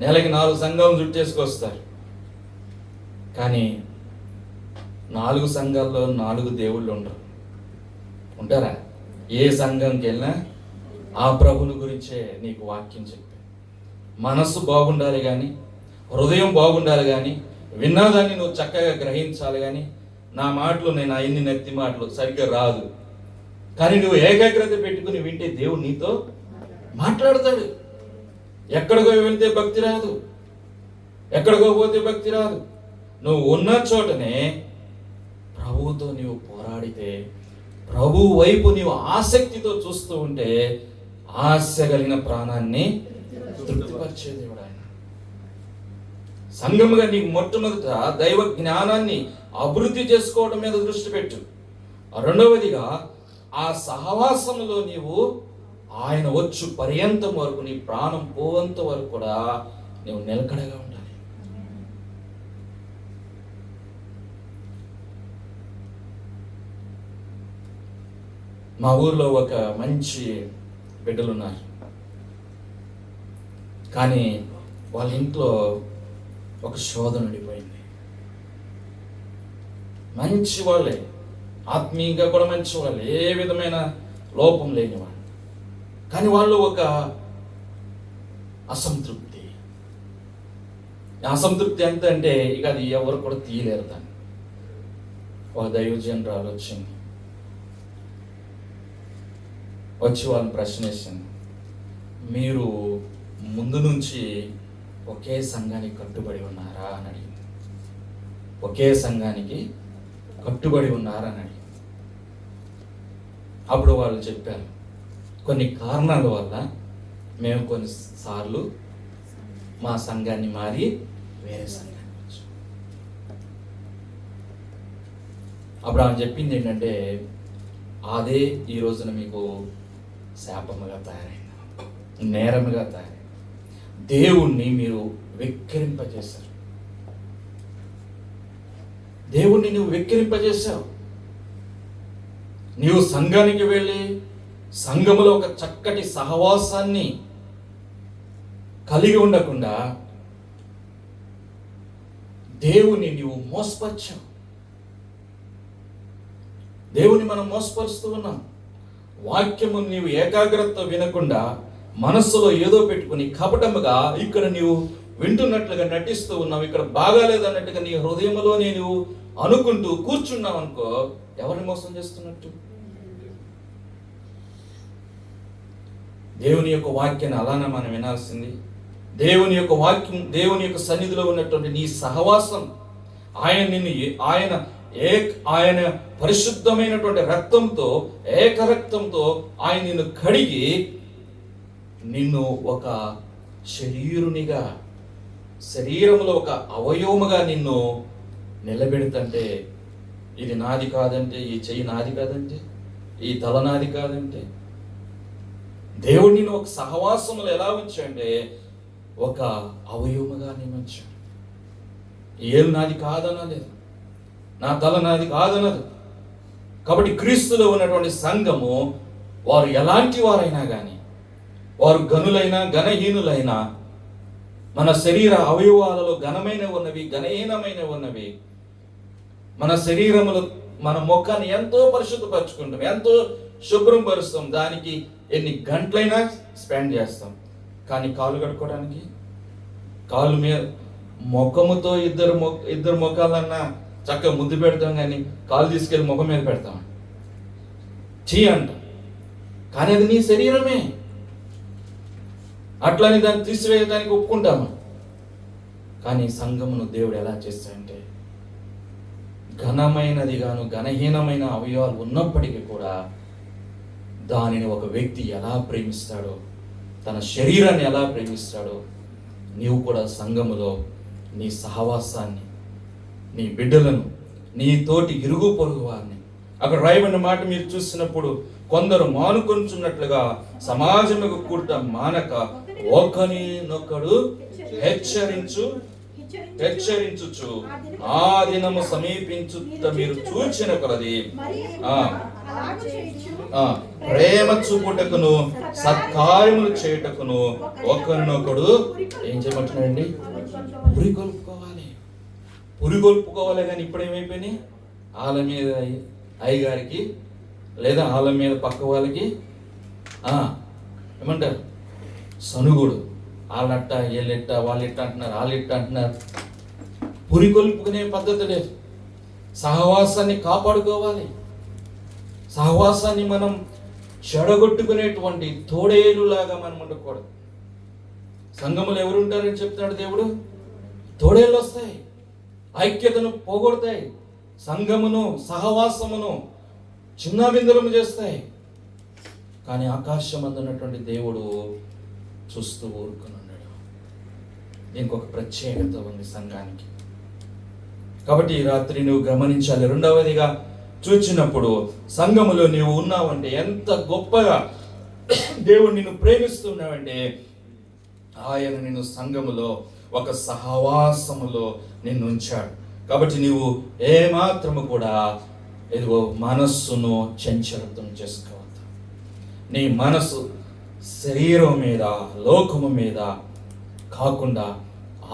నెలకి 4 సంఘాలను చుట్టేసుకొస్తారు, కానీ 4 సంఘాల్లో 4 దేవుళ్ళు ఉండరు. ఉంటారా? ఏ సంఘంకి వెళ్ళినా ఆ ప్రభుని గురించే నీకు వాక్యం చెప్పి, మనస్సు బాగుండాలి కానీ, హృదయం బాగుండాలి కానీ, విన్నదాన్ని నువ్వు చక్కగా గ్రహించాలి కానీ, నా మాటలు నేను అన్ని నెత్తి మాటలు సరిగ్గా రాదు, కానీ నువ్వు ఏకాగ్రత పెట్టుకుని వింటే దేవుడు నీతో మాట్లాడతాడు. ఎక్కడికో వెళ్తే భక్తి రాదు, ఎక్కడికో పోతే భక్తి రాదు. నువ్వు ఉన్న చోటనే ప్రభువుతో నీవు పోరాడితే, ప్రభు వైపు నీవు ఆసక్తితో చూస్తూ ఉంటే, ఆశ కలిగిన ప్రాణాన్ని తృప్తిపరిచే దేవుడు ఆయన. సంఘముగా నీకు మొట్టమొదట దైవ జ్ఞానాన్ని అభివృద్ధి చేసుకోవడం మీద దృష్టి పెట్టు. రెండవదిగా ఆ సహవాసంలో నీవు ఆయన వచ్చు పర్యంతం వరకు, నీ ప్రాణం పోవంత వరకు కూడా నీవు నిలకడగా ఉండాలి. మా ఊర్లో ఒక మంచి బిడ్డలు ఉన్నారు. కానీ వాళ్ళ ఇంట్లో ఒక శోధన ఉండిపోయింది. మంచి వాళ్ళే, ఆత్మీయంగా కూడా మంచి వాళ్ళు, ఏ విధమైన లోపం లేని వాళ్ళు. కానీ వాళ్ళు ఒక అసంతృప్తి ఎంత అంటే ఇక అది ఎవరు కూడా తీయలేరు దాన్ని. ఒక దైవజనురాలు వచ్చి వాళ్ళని ప్రశ్నించింది, మీరు ముందు నుంచి ఒకే సంఘానికి కట్టుబడి ఉన్నారా అని అడిగింది. ఒకే సంఘానికి కట్టుబడి ఉన్నారా అని అడిగింది. అప్పుడు వాళ్ళు చెప్పారు, కొన్ని కారణాల వల్ల మేము కొన్నిసార్లు మా సంఘాన్ని మారి వేరే సంఘానికి వచ్చాం. అప్పుడు ఆమె చెప్పింది ఏంటంటే, అదే ఈ రోజున మీకు శాపముగా తయారైంది, నేరముగా తయారైంది. దేవుణ్ణి మీరు వెక్కిరింపజేశారు. దేవుణ్ణి నువ్వు వెక్కిరింపజేశావు. నీవు సంఘానికి వెళ్ళి సంఘములో ఒక చక్కటి సహవాసాన్ని కలిగి ఉండకుండా దేవుని నీవు మోసపరిచావు. దేవుని మనం మోసపరుస్తూ ఉన్నాం. వాక్యము నీవు ఏకాగ్రత వినకుండా మనస్సులో ఏదో పెట్టుకుని కపటముగా ఇక్కడ నీవు వింటున్నట్లుగా నటిస్తూ ఉన్నావు. ఇక్కడ బాగాలేదన్నట్టుగా నీ హృదయంలోనే నువ్వు అనుకుంటూ కూర్చున్నావు అనుకో, ఎవరిని మోసం చేస్తున్నట్టు? దేవుని యొక్క వాక్యాన్ని అలానే మనం వినాల్సింది. దేవుని యొక్క వాక్యం, దేవుని యొక్క సన్నిధిలో ఉన్నటువంటి నీ సహవాసం, ఆయన పరిశుద్ధమైనటువంటి రక్తంతో, ఏకరక్తంతో ఆయన నిన్ను కడిగి నిన్ను ఒక శరీరంలో ఒక అవయవముగా నిన్ను నిలబెడుతుంటే, ఇది నాది కాదంటే, ఈ చెయ్యి నాది కాదంటే, ఈ తల నాది కాదంటే, దేవుడు నిన్ను ఒక సహవాసములు ఎలా ఉంచంటే ఒక అవయవముగా నేను ఉంచాడు. ఏలు నాది కాదనలేదు, నా తల నాది కాదనదు. కాబట్టి క్రీస్తులో ఉన్నటువంటి సంఘము వారు ఎలాంటి వారైనా కానీ, వారు గనులైనా ఘనహీనులైనా, మన శరీర అవయవాలలో ఘనమైన ఉన్నవి, ఘనహీనమైన ఉన్నవి, మన శరీరములో మన ముఖాన్ని ఎంతో పరిశుద్ధపరచుకుంటాం, ఎంతో శుభ్రం పరుస్తాం, దానికి ఎన్ని గంటలైనా స్పెండ్ చేస్తాం. కానీ కాళ్ళు కడుక్కోవడానికి, కాళ్ళు మీద ముఖముతో ఇద్దరు ముఖాలన్నా చక్కగా ముద్దు పెడతాం, కానీ కాళ్ళు తీసుకెళ్ళి ముఖం మీద పెడతాం, చీ అంటాం. కానీ అది నీ శరీరమే. అట్లని దాన్ని తీసివేయడానికి ఒప్పుకుంటాము. కానీ సంఘమును దేవుడు ఎలా చేస్తాడంటే, ఘనమైనది గాను ఘనహీనమైన అవయవాలు ఉన్నప్పటికీ కూడా దానిని ఒక వ్యక్తి ఎలా ప్రేమిస్తాడో, తన శరీరాన్ని ఎలా ప్రేమిస్తాడో, నీవు కూడా సంఘములో నీ సహవాసాన్ని, నీ బిడ్డలను, నీ తోటి ఇరుగు పొరుగు వారిని, అక్కడ రాయబడిన మాట మీరు చూసినప్పుడు, కొందరు మానుకొంచున్నట్లుగా సమాజముకు కూడట మానక ఒకరినొకడు హెచ్చరించుచు ఆ దినము సమీపించుట మీరు చూచిన కొలది ప్రేమ చూపుటకును సత్కార్యములు చేయుటకును ఒకరినొకడు ఏం చేయమంటున్నాడండి? పురిగొల్పుకోవాలి. కానీ ఇప్పుడు ఏమైపోయినాయి? వాళ్ళ మీద అయ్యగారికి లేదా వాళ్ళ మీద పక్క వాళ్ళకి ఏమంటారు, సనుగుడు. వాళ్ళట్ట వీళ్ళెట్ట, వాళ్ళు ఇట్ట అంటున్నారు, వాళ్ళు ఇట్ట అంటున్నారు. పురిగొల్పుకునే పద్ధతి లేదు. సహవాసాన్ని కాపాడుకోవాలి. సహవాసాన్ని మనం చెడగొట్టుకునేటువంటి తోడేలులాగా మనం ఉండకూడదు. సంఘములు ఎవరు ఉంటారని చెప్తున్నాడు దేవుడు? తోడేళ్ళు వస్తాయి, ఐక్యతను పోగొడతాయి, సంఘమును సహవాసమును చిన్నాబిందులము చేస్తాయి. కానీ ఆకాశం అందున్నటువంటి దేవుడు చూస్తూ ఊరుకుని ఉన్నాడు. దీనికి ఒక ప్రత్యేకత ఉంది సంఘానికి. కాబట్టి ఈ రాత్రి నువ్వు గమనించాలి. రెండవదిగా చూచినప్పుడు సంఘములో నీవు ఉన్నావంటే ఎంత గొప్పగా దేవుడు నిన్ను ప్రేమిస్తున్నావంటే ఆయన నిన్ను సంఘములో ఒక సహవాసములో నిన్ను ఉంచాడు. కాబట్టి నీవు ఏమాత్రము కూడా ఇదిగో మనస్సును చంచలత్వం చేసుకోవద్దు. నీ మనసు శరీరం మీద, లోకము మీద కాకుండా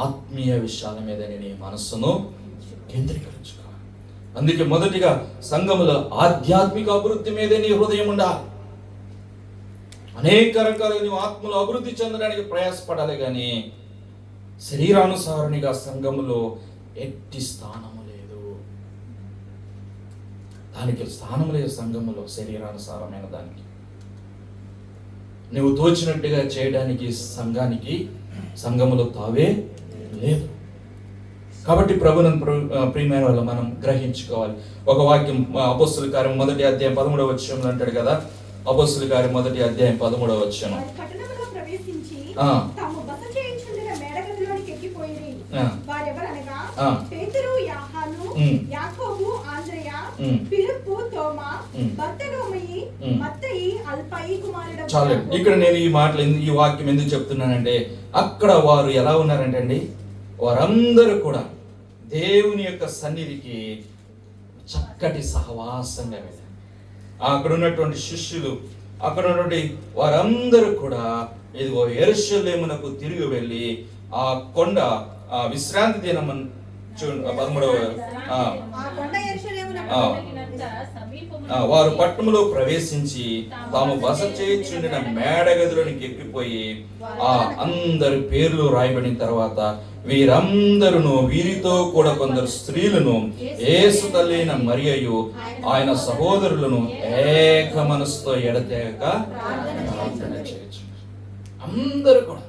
ఆత్మీయ విషయాల మీద నీ మనస్సును కేంద్రీకరించుకోవాలి. అందుకే మొదటిగా సంఘములో ఆధ్యాత్మిక అభివృద్ధి మీదే నీ హృదయం ఉండాలి. అనేక రకాలుగా నీవు ఆత్మలో అభివృద్ధి చెందడానికి ప్రయాసపడాలి, కానీ శరీరానుసారునిగా సంఘములో ఎట్టి స్థానము లేదు. దానికి స్థానం లేదు సంఘములో. శరీరానుసారమైన దానికి నువ్వు తోచినట్టుగా చేయడానికి సంఘములో తావే లేదు. కాబట్టి ప్రభువును ప్రియమైన వల్ల మనం గ్రహించుకోవాలి. ఒక వాక్యం అపోస్తుల కార్యం 1వ అధ్యాయం 13వ వచనంలో అంటాడు కదా. అపోస్తుల కార్యం 1వ అధ్యాయం 13వ వచనం, చాలు. ఇక్కడ నేను ఈ మాటలు ఈ వాక్యం ఎందుకు చెప్తున్నానంటే, అక్కడ వారు ఎలా ఉన్నారంటే అండి, వారందరూ కూడా దేవుని యొక్క సన్నిధికి చక్కటి సహవాసంగా వెళ్ళారు. అక్కడ ఉన్నటువంటి శిష్యులు, అక్కడ ఉన్నటువంటి వారందరూ కూడా ఇదిగో యెరూషలేమునకు తిరిగి వెళ్ళి ఆ కొండ విశ్రాంతి దినం 13వ వారు పట్టణంలో ప్రవేశించి తాము బస చేయుచుండిన మేడగదిలోనికి ఎక్కిపోయి ఆ అందరి పేర్లు రాయబడిన తర్వాత వీరందరూ వీరితో కూడా కొందరు స్త్రీలను, యేసు తల్లైన మరియయు ఆయన సహోదరులను ఏక మనసుతో ఎడతెగక ప్రార్థన చేయొచ్చు. అందరూ కూడా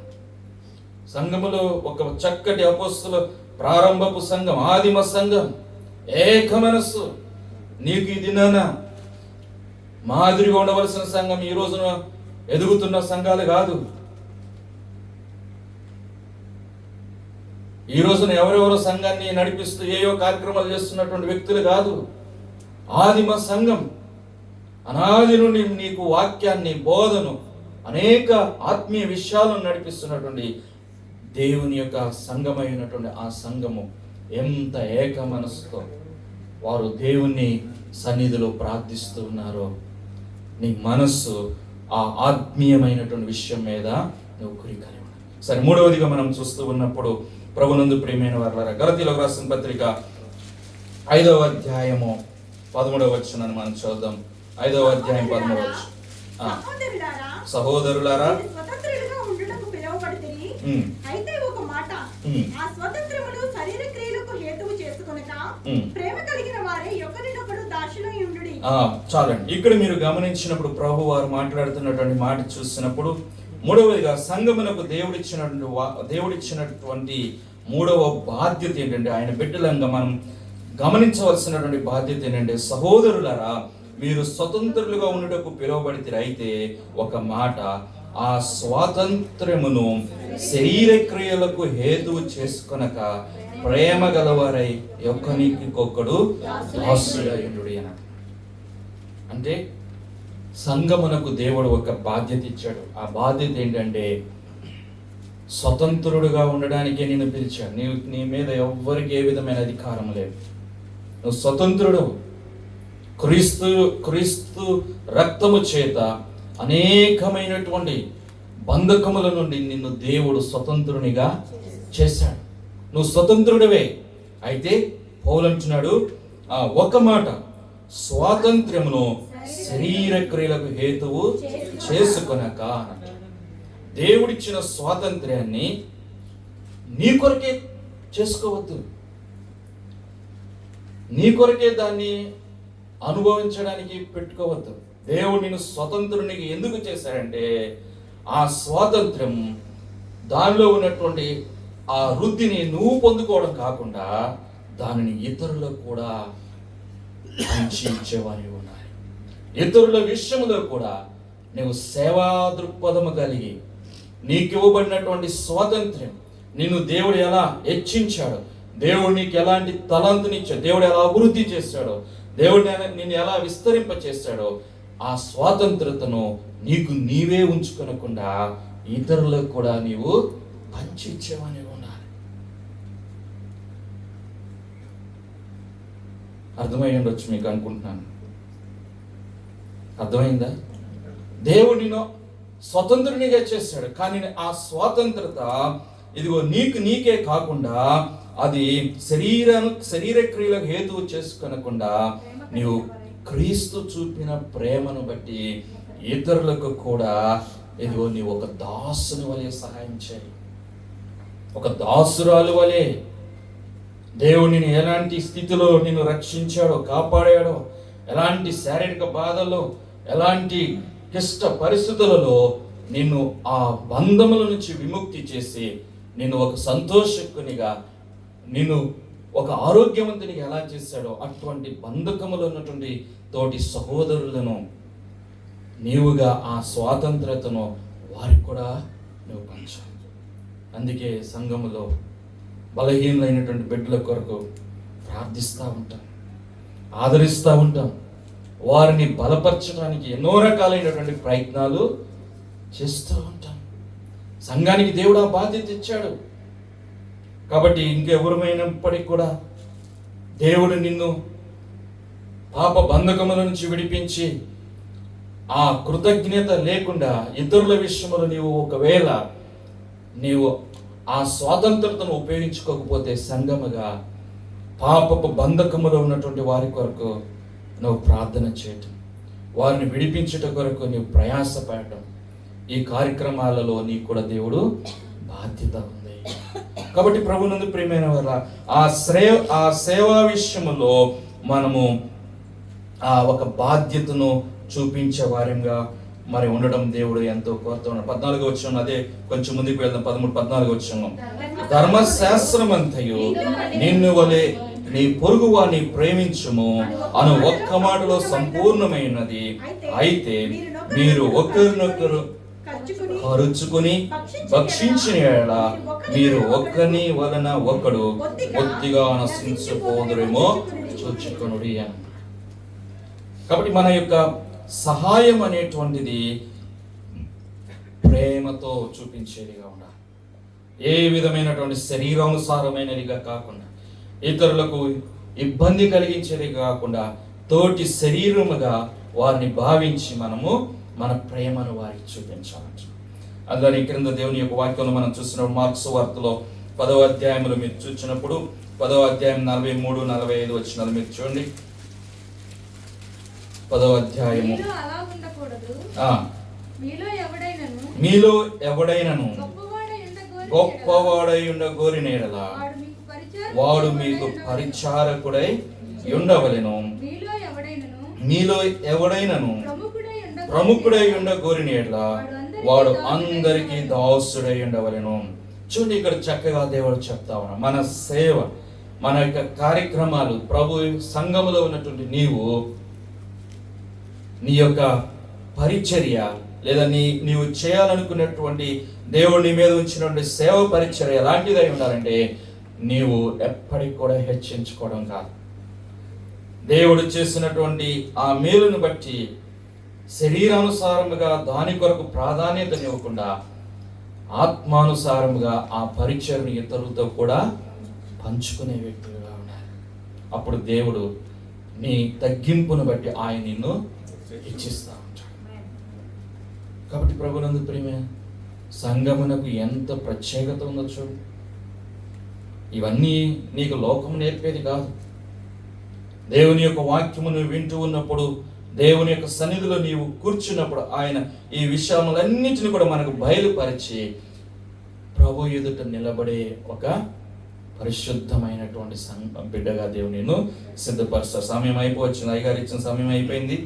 సంఘములో ఒక చక్కటి అపోస్తుల ప్రారంభపు సంఘం, ఆదిమ సంఘం, ఏక మనస్సు. నీకు ఈ దినాన మాదిరిగా ఉండవలసిన సంఘం ఈ రోజున ఎదుగుతున్న సంఘాలు కాదు. ఈ రోజున ఎవరెవరో సంఘాన్ని నడిపిస్తూ ఏయో కార్యక్రమాలు చేస్తున్నటువంటి వ్యక్తులు కాదు. ఆదిమ సంఘం అనాది నుండి నీకు వాక్యాన్ని, బోధను, అనేక ఆత్మీయ విషయాలను నడిపిస్తున్నటువంటి దేవుని యొక్క సంఘమైనటువంటి ఆ సంఘము ఎంత ఏక మనసుతో వారు దేవుని సన్నిధిలో ప్రార్థిస్తూ ఉన్నారో, నీ మనస్సు ఆ ఆత్మీయమైనటువంటి విషయం మీద నువ్వు గురికాలి. సరే, మూడవదిగా మనం చూస్తూ ఉన్నప్పుడు ప్రభునందు ప్రియమైన వారలారా, గలతీయులకు రాసిన పత్రిక 5వ అధ్యాయము 13వ వచనాన్ని మనం చూద్దాం. 5వ అధ్యాయం 13వ వచనం, సహోదరులారా అయితే ఒక మాట, ఆ స్వతంత్రమును శరీర క్రియలకు హేతువు చేసుకొనక ప్రేమ కలిగిన వారే ఒకరినొకడు దాసులై ఉండుడి. చాలండి. ఇక్కడ మీరు గమనించినప్పుడు ప్రభు వారు మాట్లాడుతున్నటువంటి మాట చూసినప్పుడు, మూడవదిగా సంఘమునకు దేవుడిచ్చినటువంటి మూడవ బాధ్యత ఏంటంటే, ఆయన బిడ్డలంగా మనం గమనించవలసినటువంటి బాధ్యత ఏంటంటే, సహోదరులారా మీరు స్వతంత్రులుగా ఉండుటకు పిలువబడితే, అయితే ఒక మాట, ఆ స్వాతంత్ర్యమును శరీర క్రియలకు హేతువు చేసుకొనక ప్రేమ గలవారై ఒకనికొకడు దాసుడయుండుడి అని. అంటే సంఘమునకు దేవుడు ఒక బాధ్యత ఇచ్చాడు. ఆ బాధ్యత ఏంటంటే, స్వతంత్రుడుగా ఉండడానికే నేను పిలిచాడు. నీ మీద ఎవ్వరికి ఏ విధమైన అధికారం లేదు. నువ్వు స్వతంత్రుడు. క్రీస్తు రక్తము చేత అనేకమైనటువంటి బంధకముల నుండి నిన్ను దేవుడు స్వతంత్రునిగా చేశాడు. నువ్వు స్వతంత్రుడివే. అయితే పౌలు అంటున్నాడు, ఒక మాట, స్వాతంత్ర్యమును శరీర క్రియలకు హేతువు చేసుకొనక అన్నట్టు. దేవుడిచ్చిన స్వాతంత్ర్యాన్ని నీ కొరకే చేసుకోవద్దు. నీ కొరకే దాన్ని అనుభవించడానికి పెట్టుకోవద్దు. దేవుడు నిన్ను స్వతంత్రునికి ఎందుకు చేశాడంటే, ఆ స్వాతంత్ర్యం, దానిలో ఉన్నటువంటి ఆ వృద్ధిని నువ్వు పొందుకోవడం కాకుండా దానిని ఇతరులకు కూడా పంచి ఇచ్చేవారి ఉండాలి. ఇతరుల విషయంలో కూడా నువ్వు సేవా దృక్పథము కలిగి నీకు ఇవ్వబడినటువంటి స్వాతంత్ర్యం, నిన్ను దేవుడు ఎలా హెచ్చించాడు, దేవుడు నీకు ఎలాంటి తలాంతునిచ్చాడు, దేవుడు ఎలా అభివృద్ధి చేశాడో, దేవుడు నిన్ను ఎలా విస్తరింప చేశాడో, ఆ స్వాతంత్రతను నీకు నీవే ఉంచుకొనకుండా ఇతరులకు కూడా నీవు పంచిచ్చేవని ఉండాలి. అర్థమై ఉండొచ్చు మీకు అనుకుంటున్నాను. అర్థమైందా? దేవుడిని స్వతంత్రునిగా చేశాడు, కానీ ఆ స్వాతంత్రత ఇదిగో నీకే కాకుండా అది శరీర క్రియలకు హేతువు చేసుకొనకుండా నీవు క్రీస్తు చూపిన ప్రేమను బట్టి ఇతరులకు కూడా ఇదిగో నీవు ఒక దాసుని వలె సహాయం చేయి, ఒక దాసురాలు వలె. దేవుడిని ఎలాంటి స్థితిలో నిన్ను రక్షించాడో, కాపాడాడో, ఎలాంటి శారీరక బాధల్లో, ఎలాంటి క్లిష్ట పరిస్థితులలో నిన్ను ఆ బంధముల నుంచి విముక్తి చేసి నిన్ను ఒక సంతోషకునిగా, నిన్ను ఒక ఆరోగ్యవంతునిగా ఎలా చేశాడో అటువంటి బంధకములు ఉన్నటువంటి తోటి సహోదరులను నీవుగా ఆ స్వాతంత్రతను వారికి కూడా నువ్వు పంచాలి. అందుకే సంఘములో బలహీనులైనటువంటి బిడ్డల కొరకు ప్రార్థిస్తూ ఉంటాం, ఆదరిస్తూ ఉంటాం, వారిని బలపరచడానికి ఎన్నో రకాలైనటువంటి ప్రయత్నాలు చేస్తూ ఉంటాం. సంఘానికి దేవుడు ఆ బాధ్యత ఇచ్చాడు. కాబట్టి ఇంకెవరమైనప్పటికీ కూడా దేవుడు నిన్ను పాప బంధకముల నుంచి విడిపించి ఆ కృతజ్ఞత లేకుండా ఇతరుల విషయంలో ఒకవేళ నీవు ఆ స్వాతంత్రతను ఉపయోగించుకోకపోతే సంఘముగా పాపపు బంధకములో ఉన్నటువంటి వారి కొరకు నువ్వు ప్రార్థన చేయటం, వారిని విడిపించుట కొరకు నీవు ప్రయాసపడటం, ఈ కార్యక్రమాలలో నీకు కూడా దేవుడు బాధ్యత ఉంది. కాబట్టి ప్రభునందు ప్రియమైన వార ఆ సేవా విషయంలో మనము ఆ ఒక బాధ్యతను చూపించే వారంగా మరి ఉండడం దేవుడు ఎంతో కోరుతున్నాడు. 14వ వచనం, అదే కొంచెం ముందుకు వెళ్దాం. 13-14వ వచనం, ధర్మశాస్త్రమంతయు నిన్ను వలె నీ పొరుగు వారిని ప్రేమించుము అను ఒక్క మాటలో సంపూర్ణమైనది. అయితే మీరు ఒకరినొకరు కరుచుకుని భక్షించిన యెడల మీరు ఒకరిని వలన ఒకడు బొత్తిగా నశించిపోదురేమో చూచుకొనుడి అని. కాబట్టి మన యొక్క సహాయం అనేటువంటిది ప్రేమతో చూపించేదిగా ఉండాలి. ఏ విధమైనటువంటి శరీరానుసారమైనదిగా కాకుండా, ఇతరులకు ఇబ్బంది కలిగించేది కాకుండా, తోటి శరీరముగా వారిని భావించి మనము మన ప్రేమను వారికి చూపించాలంట. అందులో క్రింద దేవుని యొక్క వాక్యంలో మనం చూసినప్పుడు మార్క్స్ వార్తలో 10వ అధ్యాయంలో మీరు చూసినప్పుడు 10వ అధ్యాయం 43-45 వచనాలు మీరు చూడండి. 10వ అధ్యాయము, మీలో ఎవడైనను గొప్పవాడై ఉండగోరిన యెడల వాడు మీకు పరిచారకుడై ఉండవలెను. మీలో ఎవడైనను ప్రముఖుడై ఉండగోరిన యెడల వాడు అందరికీ దాసుడై ఉండవలెను. చూడండి, ఇక్కడ చక్కగా దేవుడు చెప్తా ఉన్నాడు. మన సేవ, మన యొక్క కార్యక్రమాలు, ప్రభు సంఘములో ఉన్నటువంటి నీ యొక్క పరిచర్య లేదా నీవు చేయాలనుకున్నటువంటి దేవుడి మీద ఉంచినటువంటి సేవ పరిచర్య ఎలాంటిదై ఉండాలంటే, నీవు ఎప్పటికి కూడా హెచ్చించుకోవడం కాదు. దేవుడు చేసినటువంటి ఆ మేలును బట్టి శరీరానుసారముగా దాని కొరకు ప్రాధాన్యతనివ్వకుండా ఆత్మానుసారముగా ఆ పరిచర్ని ఇతరులతో కూడా పంచుకునే వ్యక్తులుగా ఉండాలి. అప్పుడు దేవుడు నీ తగ్గింపును బట్టి ఆయన నిన్ను హెచ్చిస్తా ఉంటాడు. కాబట్టి ప్రభునందు ప్రియమే, సంఘమునకు ఎంత ప్రత్యేకత ఉందో చూడు. ఇవన్నీ నీకు లోకం నేర్పేది కాదు. దేవుని యొక్క వాక్యమును వింటూ ఉన్నప్పుడు, దేవుని యొక్క సన్నిధిలో నీవు కూర్చున్నప్పుడు ఆయన ఈ విషయములన్నింటినీ కూడా మనకు బయలుపరిచి ప్రభు ఎదుట నిలబడే ఒక పరిశుద్ధమైనటువంటి బిడ్డగా దేవుని నిన్ను సిద్ధపరుస్తారు. సమయం అయిపోవచ్చింది, అయ్యగారు ఇచ్చిన సమయం అయిపోయింది.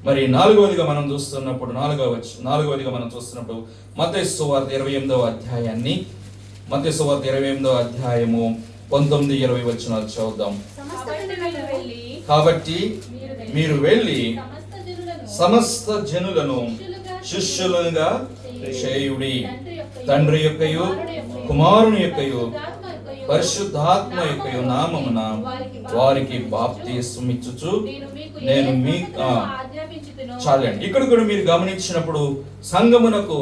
మరి నాలుగవదిగా మనం చూస్తున్నప్పుడు మత్తయి సువార్త 28వ అధ్యాయాన్ని, మత్తయి సువార్త 28వ అధ్యాయము 19-20 వచనాలు చదువుదాం. కాబట్టి మీరు వెళ్ళి సమస్త జనులను శిష్యులుగా చేయుడి, తండ్రి యొక్కయు కుమారుని యొక్కయు పరిశుద్ధాత్మ యొక్కయు నామమున వారికి బాప్తిస్మం ఇచ్చుచు నేను మీకు చాలండి. ఇక్కడ కూడా మీరు గమనించినప్పుడు సంఘమునకు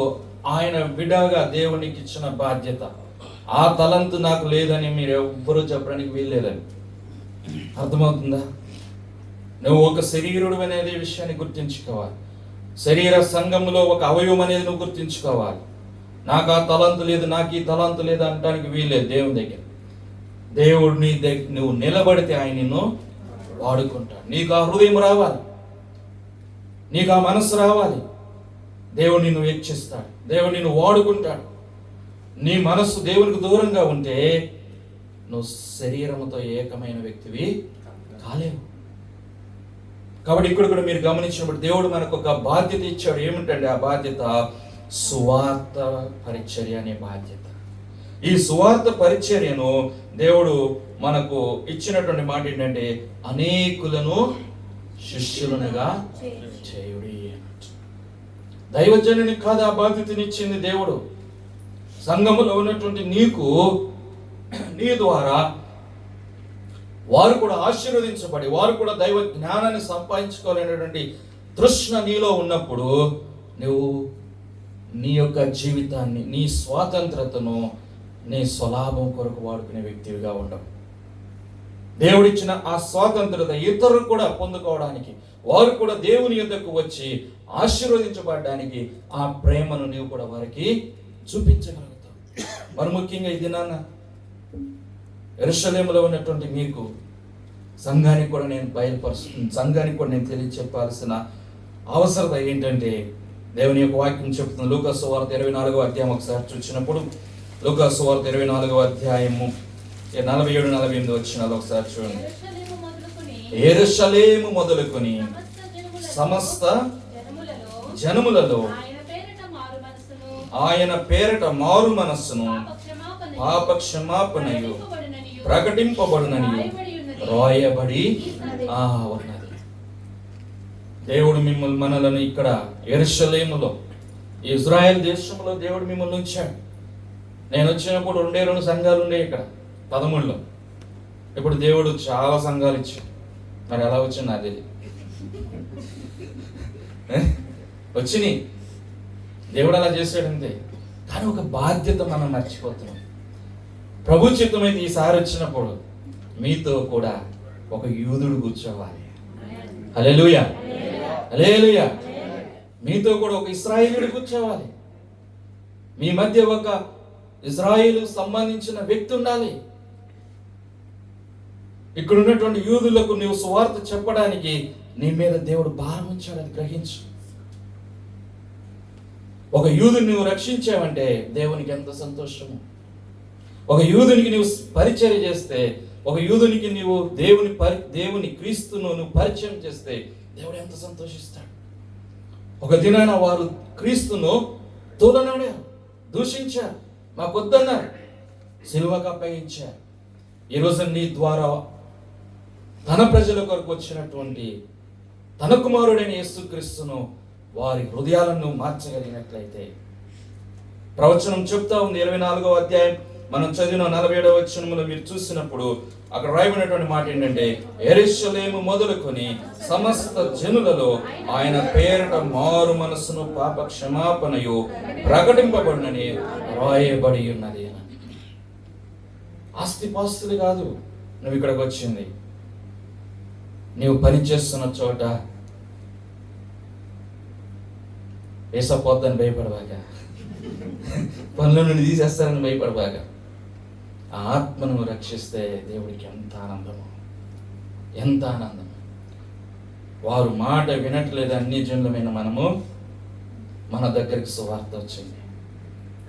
ఆయన బిడ్డగా దేవునికి ఇచ్చిన బాధ్యత, ఆ తలంతు నాకు లేదని మీరు ఎవ్వరూ చెప్పడానికి వీల్లేదని. అర్థమవుతుందా? నువ్వు ఒక శరీరుడు అనేది విషయాన్ని గుర్తించుకోవాలి. శరీర సంఘములో ఒక అవయవం అనేది నువ్వు గుర్తించుకోవాలి. నాకు ఆ తలంతు లేదు, నాకు ఈ తలంతు లేదు అనడానికి వీల్లేదు. దేవుని దగ్గర దేవుడిని నువ్వు నిలబడితే ఆయన నిన్ను వాడుకుంటాడు. నీకు ఆ హృదయం రావాలి, నీకు ఆ మనసు రావాలి. దేవుడు నిన్ను హెచ్చిస్తాడు, దేవుడు నిన్ను వాడుకుంటాడు. నీ మనస్సు దేవునికి దూరంగా ఉంటే నువ్వు శరీరంతో ఏకమైన వ్యక్తివి కాలేవు. కాబట్టి ఇక్కడ కూడా మీరు గమనించినప్పుడు దేవుడు మనకు ఒక బాధ్యత ఇచ్చాడు. ఏమిటంటే ఆ బాధ్యత సువార్త పరిచర్య అనే బాధ్యత. ఈ సువార్త పరిచర్యను దేవుడు మనకు ఇచ్చినటువంటి మాట ఏంటంటే అనేకులను శిష్యులనుగా చేయుడి. దైవజనునికి కాదు ఆ బాధ్యతనిచ్చింది దేవుడు. సంఘములో ఉన్నటువంటి నీకు, నీ ద్వారా వారు కూడా ఆశీర్వదించబడి వారు కూడా దైవ జ్ఞానాన్ని సంపాదించుకోవాలనేటువంటి తృష్ణ నీలో ఉన్నప్పుడు నువ్వు నీ యొక్క జీవితాన్ని, నీ స్వాతంత్రతను నీ స్వలాభం కొరకు వాడుకునే వ్యక్తివిగా ఉండవు. దేవుడిచ్చిన ఆ స్వాతంత్రత ఇతరులు కూడా పొందుకోవడానికి, వారు కూడా దేవుని యొద్దకు వచ్చి ఆశీర్వదించబడడానికి ఆ ప్రేమను నీవు కూడా వారికి చూపించగలుగుతావు. మరి ముఖ్యంగా ఇది నాన్న యెరూషలేములో ఉన్నటువంటి మీకు సంఘానికి కూడా సంఘానికి కూడా నేను తెలియచెప్పాల్సిన అవసరత ఏంటంటే దేవుని యొక్క వాక్యం చెప్తుంది. లూకా సువార్త 24వ అధ్యాయం ఒకసారి చూసినప్పుడు లూకా సువార్త 24వ అధ్యాయము 47-48 వచనాలు ఒకసారి చూడండి. యెరూషలేము మొదలుకొని సమస్త జనములలో ఆయన పేరట మారు మనస్సును పాప క్షమాపణయు ప్రకటింపబడునని రాయబడి ఉన్నది. దేవుడు మనలను ఇక్కడ యెరూషలేములో, ఇజ్రాయెల్ దేశంలో దేవుడు మిమ్మల్ని ఉంచాడు. నేను వచ్చినప్పుడు 2 సంఘాలు ఉండే ఇక్కడ 13లో. ఇప్పుడు దేవుడు చాలా సంఘాలు ఇచ్చాడు. మరి ఎలా వచ్చింది అది వచ్చినాయి. దేవుడు అలా చేశాడంతే. కానీ ఒక బాధ్యత మనం మర్చిపోతున్నాం. ప్రభు చిత్తమైతే ఈసారి వచ్చినప్పుడు మీతో కూడా ఒక యూదుడు కూర్చోవాలి. హల్లెలూయా, హల్లెలూయా. మీతో కూడా ఒక ఇశ్రాయేలుడు కూర్చోవాలి. మీ మధ్య ఒక ఇశ్రాయేలు సంబంధించిన వ్యక్తి ఉండాలి. ఇక్కడ ఉన్నటువంటి యూదులకు నీవు సువార్త చెప్పడానికి నీ మీద దేవుడు భారం ఉంచాడని గ్రహించు. ఒక యూదుని నువ్వు రక్షించావంటే దేవునికి ఎంత సంతోషము. ఒక యూదునికి నువ్వు పరిచయం చేస్తే, ఒక యూదునికి నీవు దేవుని క్రీస్తును నువ్వు పరిచయం చేస్తే దేవుడు ఎంత సంతోషిస్తాడు. ఒక దినాన వారు క్రీస్తును తోలనాడారు, దూషించారు, మాకొద్దన్నారు, సిలువకు అప్పగించారు. ఈరోజు నీ ద్వారా తన ప్రజల కొరకు వచ్చినటువంటి తన కుమారుడైన యేసుక్రీస్తును వారి హృదయాలను మార్చగలిగినట్లయితే, ప్రవచనం చెప్తా ఉంది 24వ అధ్యాయం మనం చదివిన 47వ వచనంలో మీరు చూసినప్పుడు అక్కడ రాయబడినటువంటి మాట ఏంటంటే యెరూషలేము మొదలుకొని సమస్త జనులలో ఆయన పేరట మారు మనస్సును పాప క్షమాపణయు ప్రకటింపబడునని రాయబడి ఉన్నది. ఆస్తిపాస్తులు కాదు నువ్వు ఇక్కడికి వచ్చింది. నీవు పనిచేస్తున్న చోట వేసపోద్దని భయపడబాక, పనుల నుండి తీసేస్తారని భయపడబాక. ఆ ఆత్మను రక్షిస్తే దేవుడికి ఎంత ఆనందము, ఎంత ఆనందం. వారు మాట వినట్లేదు, అన్ని జనులమైన మనము మన దగ్గరికి సువార్త వచ్చింది.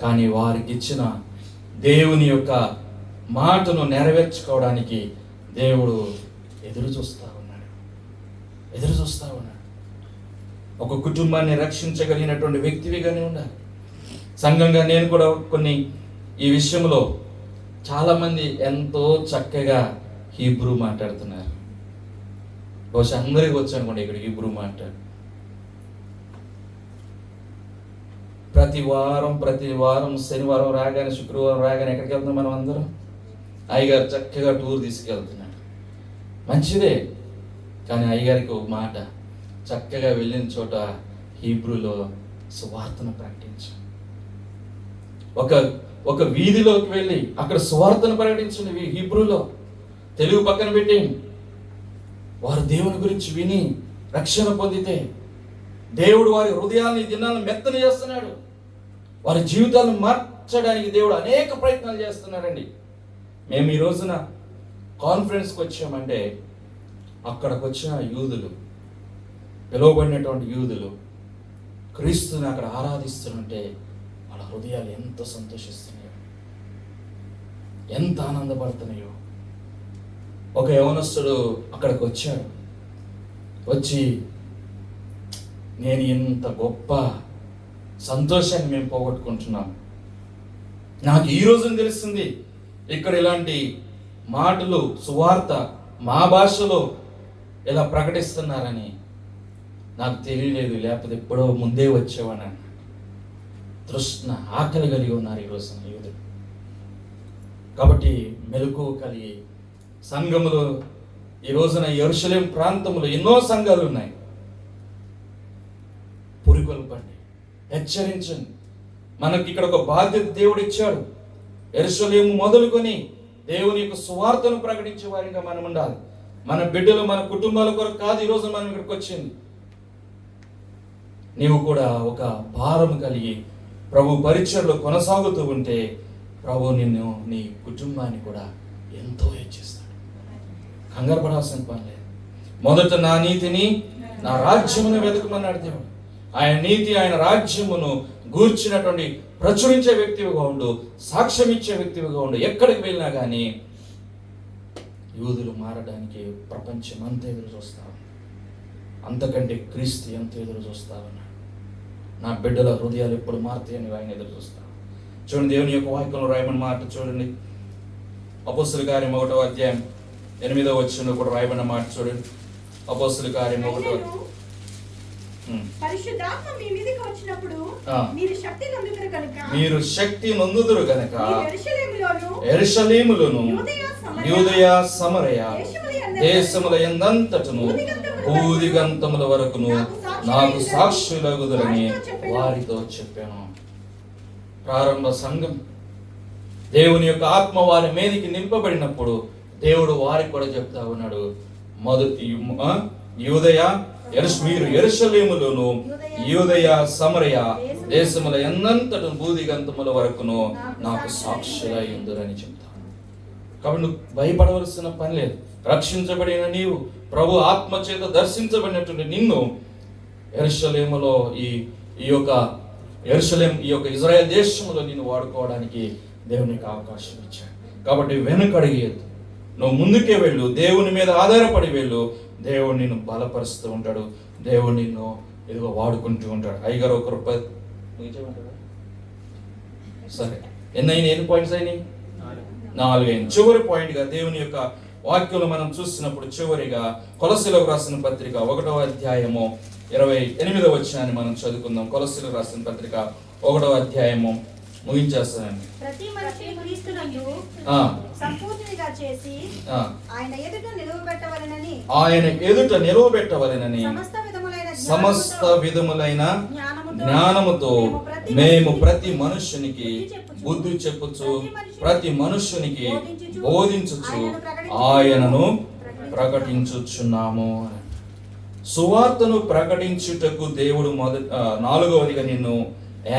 కానీ వారికి ఇచ్చిన దేవుని యొక్క మాటను నెరవేర్చుకోవడానికి దేవుడు ఎదురు చూస్తా ఉన్నాడు. ఒక కుటుంబాన్ని రక్షించగలిగినటువంటి వ్యక్తివిగానే ఉండాలి. సంఘంగా నేను కూడా కొన్ని ఈ విషయంలో చాలామంది ఎంతో చక్కగా హీబ్రూ మాట్లాడుతున్నారు. బహుశా అందరికీ వచ్చు అనుకోండి ఇక్కడ హీబ్రూ మాట్లాడు. ప్రతి వారం శనివారం రాగానే శుక్రవారం రాగానే ఎక్కడికి వెళ్తున్నాం మనం అందరం? అయ్యగారు చక్కగా టూర్ తీసుకెళ్తున్నాడు, మంచిదే. కానీ అయ్యగారికి ఒక మాట, చక్కగా వెళ్ళిన చోట హీబ్రూలో సువార్తను ప్రకటించు. ఒక వీధిలోకి వెళ్ళి అక్కడ సువార్తను ప్రకటించండి హీబ్రూలో. తెలుగు పక్కన పెట్టి వారు దేవుని గురించి విని రక్షణ పొందితే దేవుడు వారి హృదయాన్ని దినాలను మెత్తన చేస్తున్నాడు. వారి జీవితాలను మార్చడానికి దేవుడు అనేక ప్రయత్నాలు చేస్తున్నాడండి. మేము ఈ రోజున కాన్ఫరెన్స్కి వచ్చామంటే అక్కడికి వచ్చిన యూదులు, పిలువబడినటువంటి యూదులు క్రీస్తుని అక్కడ ఆరాధిస్తుంటే వాళ్ళ హృదయాలు ఎంత సంతోషిస్తున్నాయో, ఎంత ఆనందపడుతున్నాయో. ఒక యవనస్తుడు అక్కడికి వచ్చాడు. వచ్చి, నేను ఇంత గొప్ప సంతోషాన్ని మేము పోగొట్టుకుంటున్నాం, నాకు ఈ రోజున తెలిసింది ఇక్కడ ఇలాంటి మాటలు సువార్త మా భాషలో ఇలా ప్రకటిస్తున్నారని. నాకు తెలియలేదు, లేకపోతే ఎప్పుడో ముందే వచ్చేవాడిని. తృష్ణ, ఆకలి కలిగి ఉన్నారు ఈ రోజున యూదులు. కాబట్టి మెలకువ కలిగి సంఘములు ఈ రోజున యెరూషలేము ప్రాంతంలో ఎన్నో సంఘాలు ఉన్నాయి. పురికొల్పండి, హెచ్చరించండి. మనకి ఇక్కడ ఒక బాధ్యత దేవుడు ఇచ్చాడు. యెరూషలేము మొదలుకొని దేవుని యొక్క సువార్తను ప్రకటించే వారిగా మనం ఉండాలి. మన బిడ్డలు, మన కుటుంబాల కొరకు కాదు ఈరోజు మనం ఇక్కడికి వచ్చింది. నీవు కూడా ఒక భారం కలిగి ప్రభు పరిచయలో కొనసాగుతూ ఉంటే ప్రభు నిన్ను, నీ కుటుంబాన్ని కూడా ఎంతో హెచ్చిస్తాడు. కంగారు పడాల్సిన పని లేదు. మొదట నా నీతిని, నా రాజ్యమును వెతకమన్నాడు దేవుడు. ఆయన నీతి, ఆయన రాజ్యమును గూర్చినటువంటి ప్రచురించే వ్యక్తివిగా ఉండు, సాక్ష్యం ఇచ్చే వ్యక్తివిగా ఉండు. ఎక్కడికి వెళ్ళినా కానీ యూదులు మారడానికి ప్రపంచం అంత ఎదురు చూస్తా ఉంది. అంతకంటే క్రీస్తు ఎంత ఎదురు చూస్తా ఉన్నాడు. నా బిడ్డల హృదయాలు ఎప్పుడు మారుతాయని ఆయన ఎదురు చూస్తాను. చూడండి, దేవుని యొక్క వాక్యంలో రాయబడిన మాట చూడండి. అపోస్తలుల కార్యం 1వ అధ్యాయం 8వ వచనంలో కూడా రాయబడిన మాట చూడండి. అపోస్తలుల కార్యం 1వ పరిశుద్ధాత్మ మీ మీదకి వచ్చినప్పుడు మీరు శక్తి నొందుదురు గనుక యెరూషలేములోను యూదయ సమరయ దేశముల యందంతటను భూదిగంతముల వరకును నాకు సాక్షులగుదురని వారితో చెప్పాను. ప్రారంభ సంఘం దేవుని యొక్క ఆత్మ వారి మీదకి నింపబడినప్పుడు దేవుడు వారికి కూడా చెప్తా ఉన్నాడు, యూదయ మీరు యెరూషలేములోను యూదయ సమరయ దేశముల యందంతట భూదిగంతముల వరకును నాకు సాక్షులై ఉందురని చెప్తాను. కాబట్టి నువ్వు భయపడవలసిన పని లేదు. రక్షించబడిన నీవు, ప్రభు ఆత్మ చేత దర్శించబడినటువంటి నిన్ను యెరూషలేములో ఈ యొక్క ఇజ్రాయెల్ దేశంలో నిన్ను వాడుకోవడానికి దేవునికి అవకాశం ఇచ్చాడు. కాబట్టి వెనుకడిగేది, నువ్వు ముందుకే వెళ్ళు, దేవుని మీద ఆధారపడి వెళ్ళు. దేవుడు నిన్ను బలపరుస్తూ ఉంటాడు. దేవుడు నిన్ను ఇదిగో వాడుకుంటూ ఉంటాడు. అయ్యగారు 1 రూపాయి సరే, ఎన్ని పాయింట్స్ అయినాయి? 4 అయింది. చివరి పాయింట్గా దేవుని యొక్క వాక్యంలో మనం చూసినప్పుడు చివరిగా కొలస్సీలకు రాసిన పత్రిక 1వ అధ్యాయము 28వ వచనాన్ని మనం చదువుకుందాం. కొలస్సీలకు రాసిన పత్రిక 1వ అధ్యాయము ముగించేస్తానండి. ప్రతి మనిషిని క్రీస్తునందు సంపూర్ణునిగా చేసి ఆయన ఎదుట నిలువబెట్టవలెనని సమస్త విధములైన జ్ఞానముతో మేము ప్రతి మనుష్యునికి బుద్ధి చెప్పుచు ప్రతి మనుష్యునికి బోధించుచు ఆయనను ప్రకటించుచున్నాము. సువార్తను ప్రకటించుటకు దేవుడు 4వదిగా నిన్ను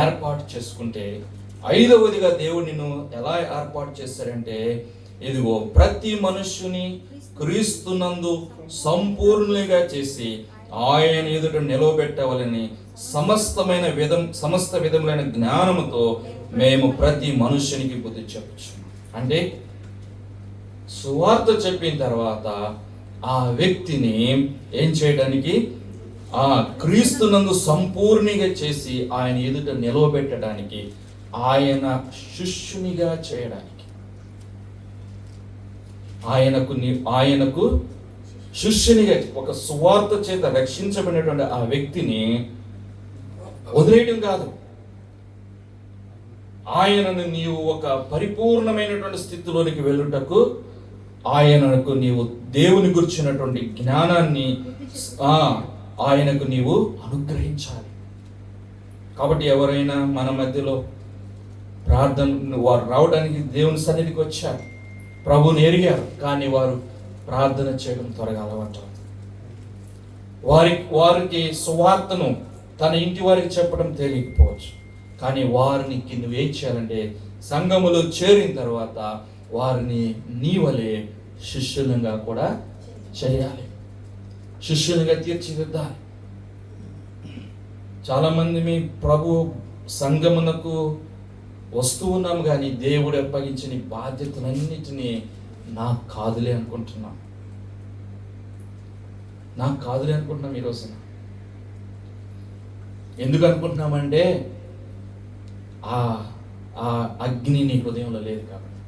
ఏర్పాటు చేసుకుంటే, 5వదిగా దేవుడు నిన్ను ఎలా ఏర్పాటు చేశారంటే, ఇదిగో ప్రతి మనుష్యుని క్రీస్తునందు సంపూర్ణునిగా చేసి ఆయన ఎదుట నిలవబెట్టవలని సమస్త విధములైన జ్ఞానముతో మేము ప్రతి మనుష్యునికి బుద్ధి చెప్పచ్చు. అంటే సువార్త చెప్పిన తర్వాత ఆ వ్యక్తిని ఏం చేయడానికి, ఆ క్రీస్తునందు సంపూర్ణిగా చేసి ఆయన ఎదుట నిలవబెట్టడానికి, ఆయన శిష్యునిగా చేయడానికి, ఆయనకు శిష్యునిగా ఒక సువార్త చేత రక్షించబడినటువంటి ఆ వ్యక్తిని వదిలేయడం కాదు, ఆయనను నీవు ఒక పరిపూర్ణమైనటువంటి స్థితిలోనికి వెళ్ళుటకు ఆయనకు నీవు దేవుని గురించినటువంటి జ్ఞానాన్ని ఆయనకు నీవు అనుగ్రహించాలి. కాబట్టి ఎవరైనా మన మధ్యలో ప్రార్థన వారు రావడానికి దేవుని సన్నిధికి వచ్చారు, ప్రభువుని ఎరిగారు, కానీ వారు ప్రార్థన చేయడం త్వరగా అలవాటు. వారికి సువార్తను తన ఇంటి వారికి చెప్పడం తెలియకపోవచ్చు, కానీ వారిని నువ్వేం చేయాలంటే సంఘములో చేరిన తర్వాత వారిని నీ వలె శిష్యులుగా కూడా చేయాలి, శిష్యులుగా తీర్చిదిద్దాలి. చాలామంది మీ ప్రభు సంఘమునకు వస్తూ ఉన్నాం, కానీ దేవుడు అప్పగించిన బాధ్యతలన్నిటినీ నాకు కాదులే అనుకుంటున్నాం. ఈరోజు ఎందుకు అనుకుంటున్నామంటే ఆ అగ్ని నీ హృదయంలో లేదు కాబట్టి,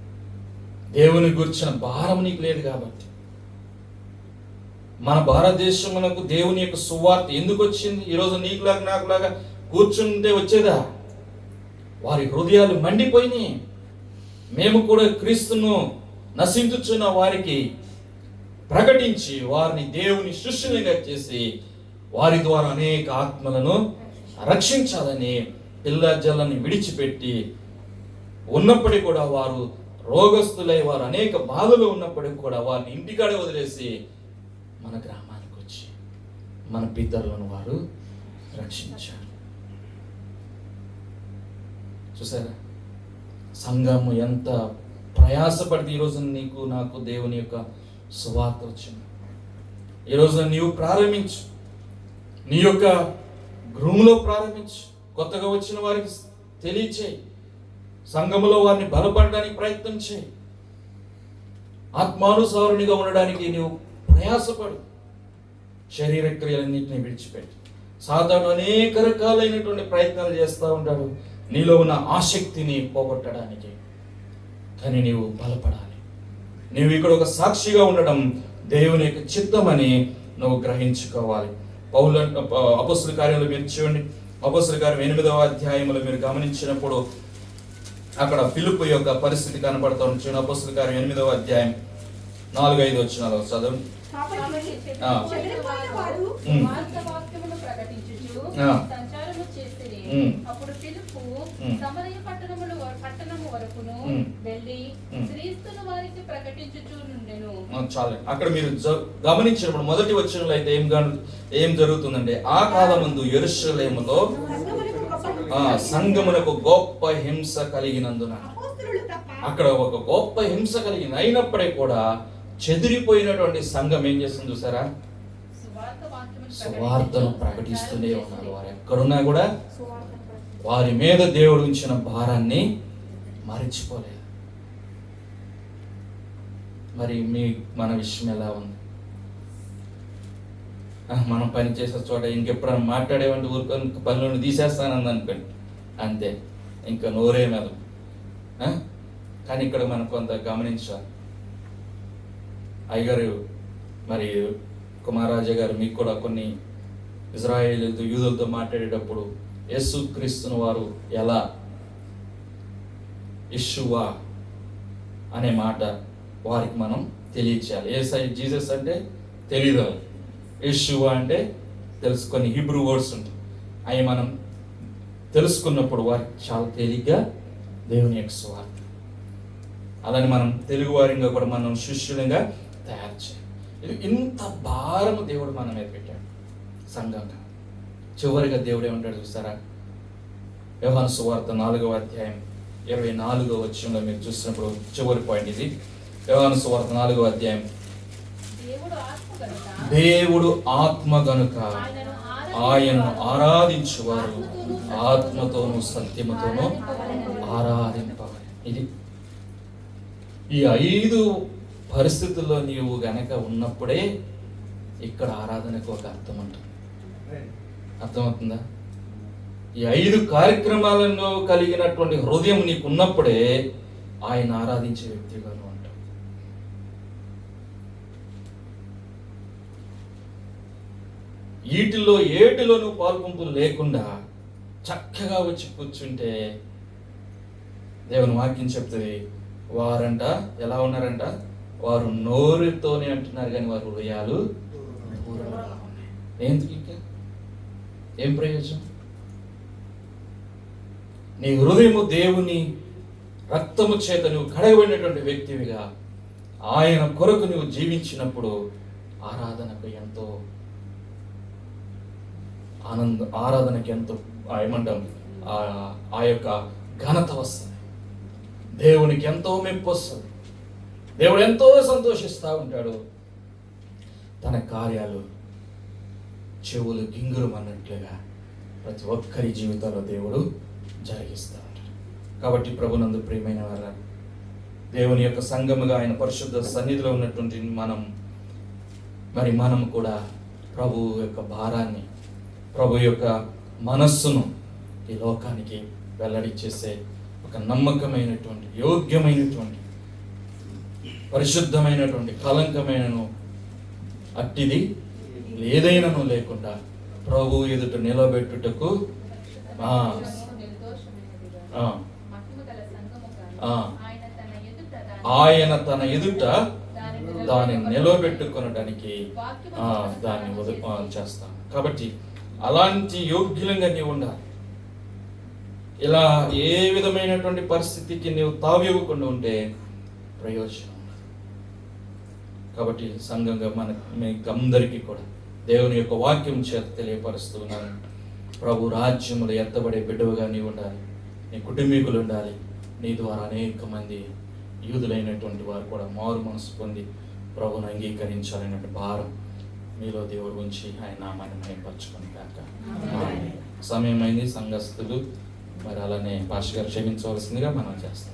దేవుని గురించిన భారం నీకు లేదు కాబట్టి. మన భారతదేశమునకు దేవుని యొక్క సువార్త ఎందుకు వచ్చింది? ఈరోజు నీకులాగా నాకులాగా కూర్చుంటే వచ్చేదా? వారి హృదయాలు మండిపోయినాయి. మేము కూడా క్రీస్తును నశించుచున్న వారికి ప్రకటించి వారిని దేవుని శిష్యులుగా చేసి వారి ద్వారా అనేక ఆత్మలను రక్షించాలని పిల్లజల్లని విడిచిపెట్టి ఉన్నప్పటికీ కూడా వారు రోగస్తులై వారు అనేక బాధలు ఉన్నప్పటికీ కూడా వారిని ఇంటికాడే వదిలేసి మన గ్రామానికి వచ్చి మన పితరులను వారు రక్షించారు. చూసారా సంఘము ఎంత ప్రయాసపడితే ఈరోజు నీకు నాకు దేవుని యొక్క సువార్త వచ్చింది. ఈరోజు నీవు ప్రారంభించు, నీ యొక్క గృహంలో ప్రారంభించు, కొత్తగా వచ్చిన వారికి తెలియచేయి, సంఘములో వారిని బలపడడానికి ప్రయత్నం చేయి, ఆత్మానుసారునిగా ఉండడానికి నీవు ప్రయాసపడు. శరీర క్రియలన్నింటినీ విడిచిపెట్టి సాధారణ అనేక రకాలైనటువంటి ప్రయత్నాలు చేస్తూ ఉంటాడు నీలో ఉన్న ఆసక్తిని పోగొట్టడానికి. కానీ నీవు బలపడాలి. నీవు ఇక్కడ ఒక సాక్షిగా ఉండడం దేవుని యొక్క చిత్తమని నువ్వు గ్రహించుకోవాలి. పౌలు అపొస్తలుల కార్యాలు మీరు చూడండి, అపొస్తలుల కార్యం 8వ అధ్యాయంలో మీరు గమనించినప్పుడు అక్కడ ఫిలిప్పు యొక్క పరిస్థితి కనపడుతూ ఉంటుంది. అపొస్తలుల కార్యం 8వ అధ్యాయం 4-5 వచనాలు చదవండి. అప్పుడు ఫిలిప్పు సమరయ పట్టణము వరకును వెళ్ళి క్రీస్తును వారికి ప్రకటించుచూ నుండెను. చాలు. అక్కడ మీరు గమనించినప్పుడు మొదటి వచనంలో అయితే ఏం జరుగుతుందంటే, ఆ కాలమందు యెరూషలేములో సంఘమునకు గొప్ప హింస కలిగినందున, అక్కడ ఒక గొప్ప హింస కలిగింది. అయినప్పటికీ కూడా చెదిరిపోయినటువంటి సంఘం ఏం చేస్తుంది చూసారా? సువార్తను ప్రకటిస్తూనే ఉన్నారు. వారు ఎక్కడున్నా కూడా వారి మీద దేవుడు ఉంచిన భారాన్ని మరిచిపోలేదు. మరి మన విషయం ఎలా ఉంది? మనం పని చేసే చోట ఇంకెప్పుడైనా మాట్లాడేవంటి ఊరుకొని పనులను తీసేస్తానని అనుకోండి, అంతే, ఇంకా నోరే మీద. కానీ ఇక్కడ మనం కొంత గమనించాలి. అయ్యగారు మరి కుమారాజా గారు మీకు కూడా కొన్ని ఇజ్రాయేలీలతో యూదులతో మాట్లాడేటప్పుడు యేసు క్రీస్తును వారు ఎలా యెషువా అనే మాట వారికి మనం తెలియచేయాలి. జీసస్ అంటే తెలీదు, యెషువా అంటే తెలుసుకొని హీబ్రూ వర్డ్స్ ఉంటాయి, అవి మనం తెలుసుకున్నప్పుడు వారికి చాలా తేలిగ్గా దేవుని యొక్క సువార్త. అలానే మనం తెలుగు వారిగా కూడా మనం శిష్యులుగా తయారు చేయాలి. ఇంత భారము దేవుడు మన మీద పెట్టాడు సంఘంగా. చివరిగా దేవుడు ఏమంటాడు చూస్తారా? యోహాను సువార్త 4వ అధ్యాయం 24వ వచనంలో మీరు చూసినప్పుడు చివరి పాయింట్ ఇది. యోహాను సువార్త 4వ అధ్యాయం, దేవుడు ఆత్మ గనుక ఆయనను ఆరాధించువారు ఆత్మతోనూ సత్యముతోనూ ఆరాధింపవాలి. ఇది ఈ 5 పరిస్థితుల్లో నీవు గనక ఉన్నప్పుడే ఇక్కడ ఆరాధనకు ఒక అర్థం ఉంటుంది. అర్థమవుతుందా? ఈ 5 కార్యక్రమాలలో కలిగినటువంటి హృదయం నీకు ఉన్నప్పుడే ఆయన ఆరాధించే వ్యక్తిగా ఉంటావు. వీటిలో ఏటిలోనూ పాల్పంపులు లేకుండా చక్కగా వచ్చి కూర్చుంటే దేవుని వాక్యం చెప్తుంది, వారంట ఎలా ఉన్నారంట, వారు నోరుతోనే అంటున్నారు కానీ వారు హృదయాలు దూరంగా ఉన్నాయి. ఎందుకు ఇంకా ఏం ప్రయోజనం? నీ హృదయము దేవుని రక్తము చేత నువ్వు కడగబడినటువంటి వ్యక్తివిగా ఆయన కొరకు నువ్వు జీవించినప్పుడు ఆరాధనకు ఎంతో ఆరాధనకి ఎంతో ఏమంటాం, ఆ యొక్క ఘనత వస్తుంది, దేవునికి ఎంతో మెప్పు వస్తుంది, దేవుడు ఎంతో సంతోషిస్తూ ఉంటాడు. తన కార్యాలు చెవులు గింగురు అన్నట్లుగా ప్రతి ఒక్కరి జీవితంలో దేవుడు జరిగిస్తూ ఉంటాడు. కాబట్టి ప్రభునందు ప్రియమైన వారు, దేవుని యొక్క సంఘముగా ఆయన పరిశుద్ధ సన్నిధిలో ఉన్నటువంటి మనం కూడా ప్రభు యొక్క భారాన్ని, ప్రభు యొక్క మనస్సును ఈ లోకానికి వెల్లడిచేసే ఒక నమ్మకమైనటువంటి, యోగ్యమైనటువంటి, పరిశుద్ధమైనటువంటి, కలంకమైనను అట్టిది ఏదైనాను లేకుండా ప్రభు ఎదుట నిలబెట్టుటకు ఆయన తన ఎదుట దాన్ని నిలబెట్టుకొనడానికి దాన్ని చేస్తాను. కాబట్టి అలాంటి యోగ్యులంగా నీవు ఉండాలి. ఇలా ఏ విధమైనటువంటి పరిస్థితికి నీవు తావివ్వకుండా ఉంటే ప్రయోజనం. కాబట్టి సంఘంగా మీకు అందరికీ కూడా దేవుని యొక్క వాక్యం చేత తెలియపరుస్తున్నాను. ప్రభు రాజ్యములు ఎత్తబడే బిడ్డవుగా నీవు ఉండాలి, నీ కుటుంబీకులు ఉండాలి. నీ ద్వారా అనేక మంది యూదులైనటువంటి వారు కూడా మారు మనసు పొంది ప్రభును అంగీకరించాలనే భారం మీలో దేవుడు ఉంచి ఆయన నామాన్ని మహిమపరచుకొని కాక. సమయం అయింది. సంఘస్థులు మరి అలానే పాస్టర్ గారు క్షమించవలసిందిగా మనం చేస్తాం.